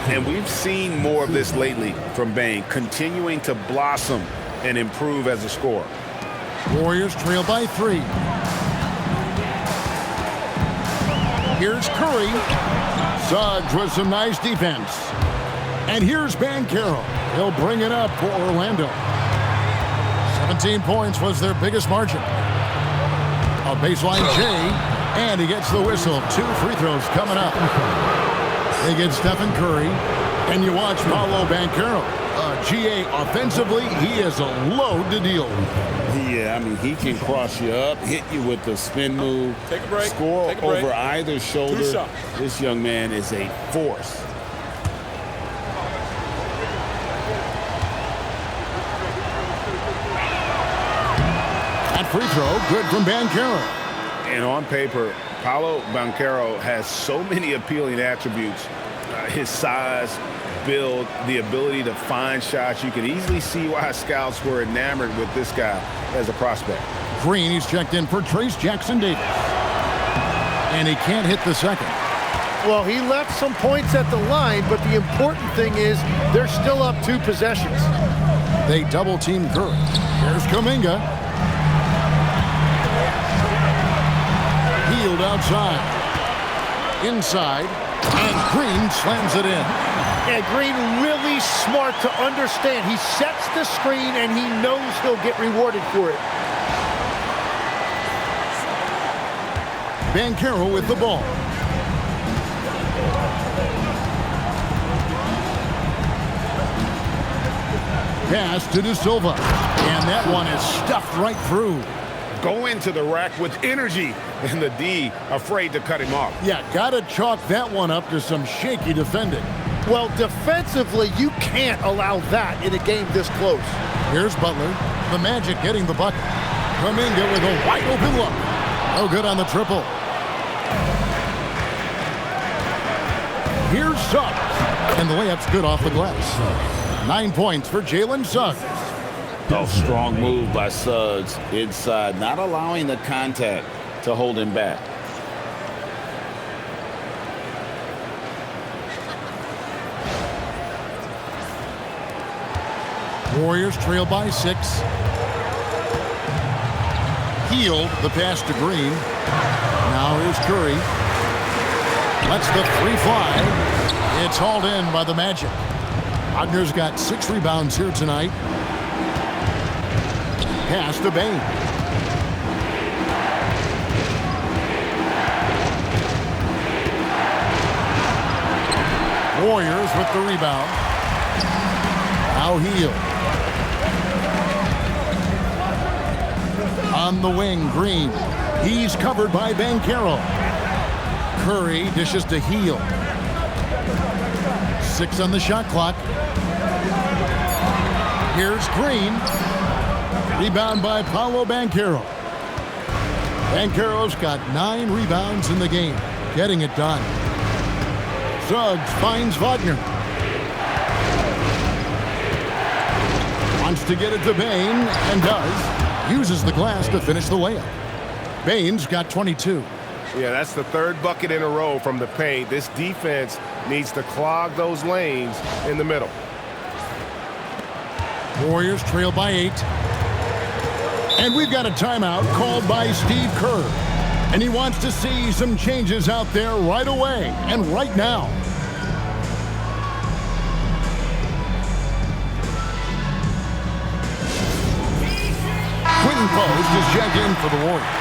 [SPEAKER 3] And we've seen more of this lately from Bane, continuing to blossom and improve as a scorer.
[SPEAKER 1] Warriors trail by 3. Here's Curry. Suggs with some nice defense. And here's Banchero. He'll bring it up for Orlando. 17 points was their biggest margin. A baseline J, and he gets the whistle. 2 free throws coming up. They get Stephen Curry, and you watch Paolo Banchero. GA, offensively, he is a load to deal with.
[SPEAKER 3] Yeah, I mean, he can cross you up, hit you with the spin move,
[SPEAKER 8] Take a break.
[SPEAKER 3] score
[SPEAKER 8] Take a break.
[SPEAKER 3] over either shoulder.
[SPEAKER 8] 2 shots.
[SPEAKER 3] This young man is a force.
[SPEAKER 1] That free throw, good from Banchero.
[SPEAKER 3] And on paper, Paolo Banchero has so many appealing attributes. His size, build, the ability to find shots. You can easily see why scouts were enamored with this guy as a prospect.
[SPEAKER 1] Green, he's checked in for Trace Jackson-Davis. And he can't hit the second.
[SPEAKER 2] Well, he left some points at the line, but the important thing is they're still up 2 possessions.
[SPEAKER 1] They double-team Curry. Here's Kuminga. Healed outside. Inside. And Green slams it in.
[SPEAKER 2] And Green really smart to understand. He sets the screen, and he knows he'll get rewarded for it.
[SPEAKER 1] Banchero with the ball. Pass to De Silva. And that one is stuffed right through.
[SPEAKER 3] Go into the rack with energy, and the D afraid to cut him off.
[SPEAKER 1] Yeah, gotta chalk that one up to some shaky defending.
[SPEAKER 2] Well, defensively, you can't allow that in a game this close.
[SPEAKER 1] Here's Butler. The Magic getting the bucket. Kuminga with a wide open look. No good on the triple. Here's Suggs. And the layup's good off the glass. 9 points for Jalen Suggs.
[SPEAKER 3] Oh, strong move by Suggs inside, not allowing the contact to hold him back.
[SPEAKER 1] Warriors trail by 6. Healed the pass to Green. Now here's Curry. Lets the three fly. It's hauled in by the Magic. Wagner's got 6 rebounds here tonight. Pass to Bane. Warriors with the rebound. Now Hield. On the wing, Green. He's covered by Banchero. Curry dishes to Hield. 6 on the shot clock. Here's Green. Rebound by Paolo Banchero. Banchero's got 9 rebounds in the game, getting it done. Suggs finds Wagner. Wants to get it to Bane, and does. Uses the glass to finish the layup. Bane's got 22.
[SPEAKER 6] Yeah, that's the 3rd bucket in a row from the paint. This defense needs to clog those lanes in the middle.
[SPEAKER 1] Warriors trail by 8. And we've got a timeout called by Steve Kerr. And he wants to see some changes out there right away and right now. Quentin Post is checked in for the Warriors.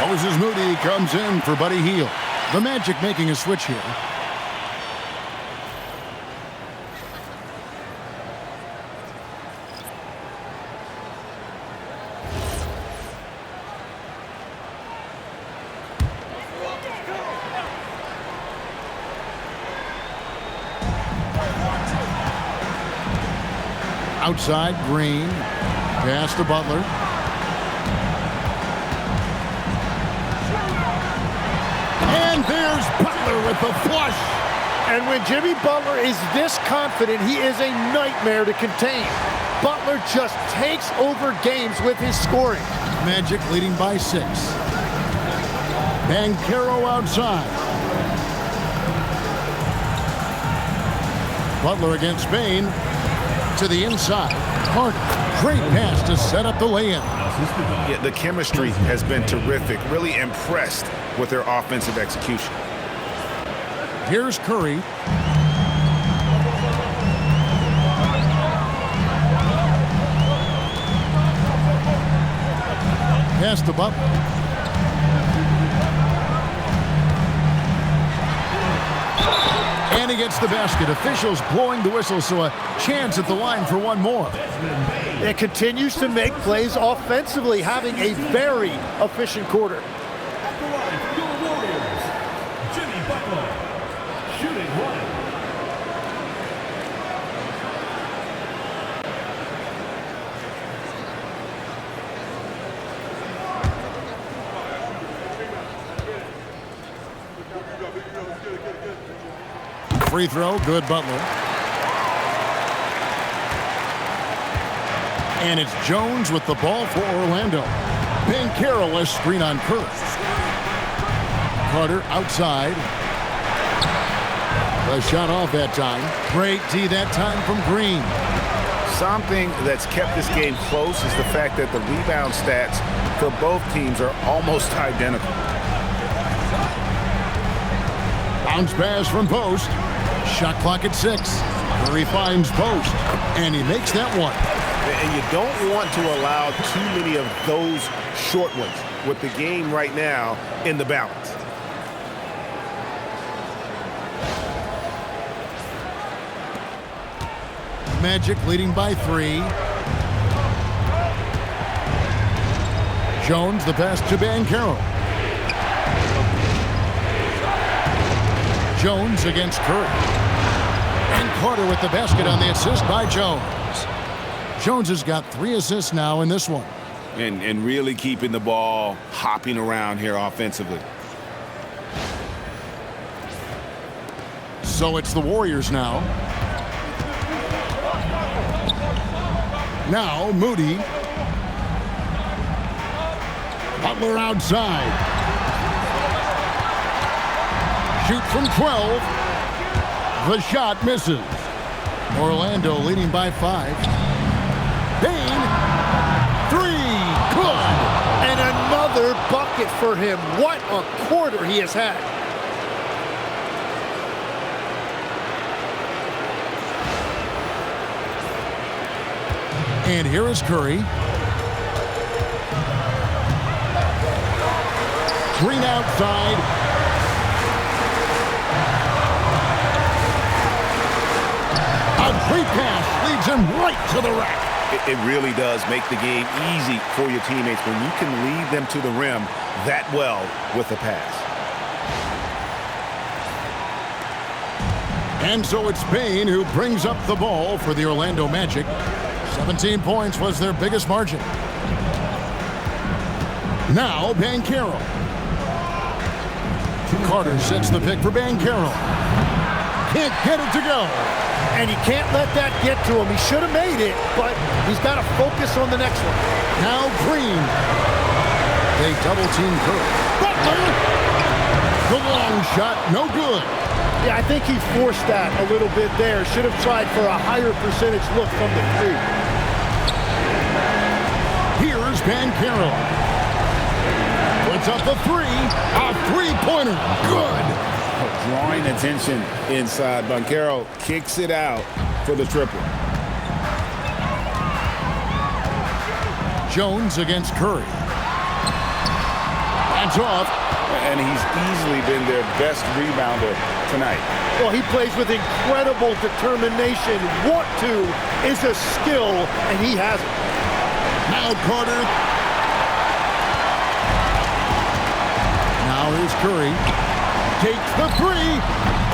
[SPEAKER 1] Moses Moody comes in for Buddy Hield. The Magic making a switch here. Outside, Green. Pass to Butler. And there's Butler with the flush.
[SPEAKER 2] And when Jimmy Butler is this confident, he is a nightmare to contain. Butler just takes over games with his scoring.
[SPEAKER 1] Magic leading by 6. Banchero outside. Butler against Bane. To the inside. Carter. Great pass to set up the lay-in.
[SPEAKER 3] Yeah, the chemistry has been terrific. Really impressed with their offensive execution.
[SPEAKER 1] Here's Curry. Pass to Butler. And he gets the basket. Officials blowing the whistle, so a chance at the line for one more.
[SPEAKER 2] It continues to make plays offensively, having a very efficient quarter.
[SPEAKER 5] At the line for your Warriors, Jimmy Butler, shooting
[SPEAKER 1] 1. Free throw, good Butler. And it's Jones with the ball for Orlando. Banchero a screen on Kerr. Carter outside. The shot off that time. Great D that time from Green.
[SPEAKER 3] Something that's kept this game close is the fact that the rebound stats for both teams are almost identical.
[SPEAKER 1] Bounce pass from Post. Shot clock at 6. Curry finds Post, and he makes that one.
[SPEAKER 3] And you don't want to allow too many of those short ones with the game right now in the balance.
[SPEAKER 1] Magic leading by 3. Jones the pass to Banchero. Jones against Curry. And Carter with the basket on the assist by Jones. Jones has got 3 assists now in this one.
[SPEAKER 3] And really keeping the ball hopping around here offensively.
[SPEAKER 1] So it's the Warriors now. Now Moody. Butler outside. Shoot from 12. The shot misses. Orlando leading by 5. Payne. 3. Good.
[SPEAKER 2] And another bucket for him. What a quarter he has had.
[SPEAKER 1] And here is Curry. Green outside. A great pass leads him right to the rack.
[SPEAKER 3] It really does make the game easy for your teammates when you can lead them to the rim that well with a pass.
[SPEAKER 1] And so it's Payne who brings up the ball for the Orlando Magic. 17 points was their biggest margin. Now Banchero. Carter sets the pick for Banchero. Can't get it to go.
[SPEAKER 2] And he can't let that get to him. He should have made it, but he's got to focus on the next one.
[SPEAKER 1] Now Green. They double team Curry. Butler. The long shot, no good.
[SPEAKER 2] Yeah, I think he forced that a little bit there. Should have tried for a higher percentage look from the 3.
[SPEAKER 1] Here's Banchero. Puts up the 3. A three-pointer. Good.
[SPEAKER 3] Drawing attention inside. Banchero kicks it out for the triple.
[SPEAKER 1] Jones against Curry. That's off.
[SPEAKER 3] And he's easily been their best rebounder tonight.
[SPEAKER 2] Well, he plays with incredible determination. Want to is a skill, and he has it.
[SPEAKER 1] Now Carter. Now here's Curry. Takes the 3.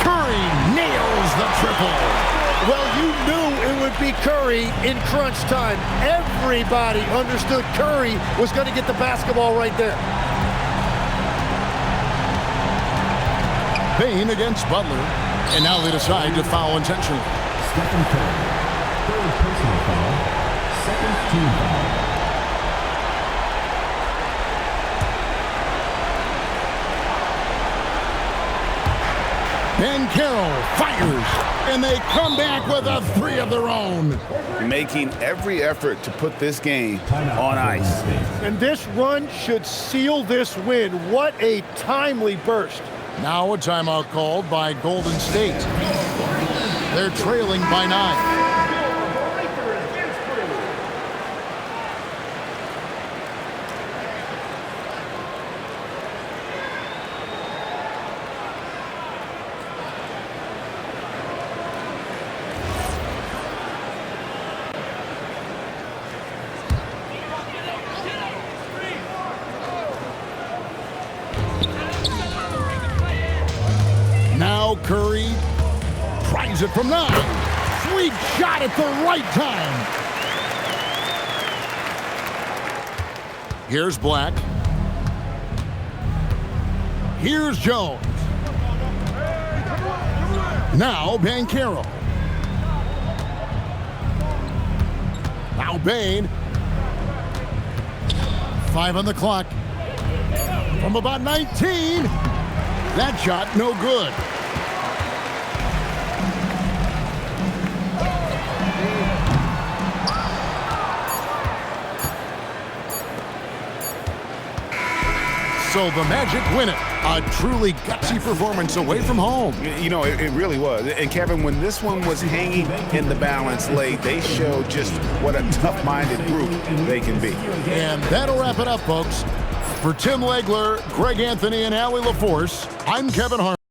[SPEAKER 1] Curry nails the triple.
[SPEAKER 2] Well, you knew it would be Curry in crunch time. Everybody understood Curry was going to get the basketball right there.
[SPEAKER 1] Payne against Butler. And now they decide to foul intentionally.
[SPEAKER 5] Stephen Curry, third personal foul, second team foul.
[SPEAKER 1] Banchero fires, and they come back with a 3 of their own.
[SPEAKER 3] Making every effort to put this game on ice.
[SPEAKER 2] And this run should seal this win. What a timely burst.
[SPEAKER 1] Now a timeout called by Golden State. They're trailing by 9. Now Curry tries it from 9. Sweet shot at the right time. Here's Black. Here's Jones. Now Banchero. Now Payne. 5 on the clock. From about 19. That shot no good. So the Magic win it. A truly gutsy performance away from home.
[SPEAKER 3] You know, it really was. And Kevin, when this one was hanging in the balance late, they showed just what a tough-minded group they can be.
[SPEAKER 1] And that'll wrap it up, folks. For Tim Legler, Greg Anthony, and Allie LaForce, I'm Kevin Harmon.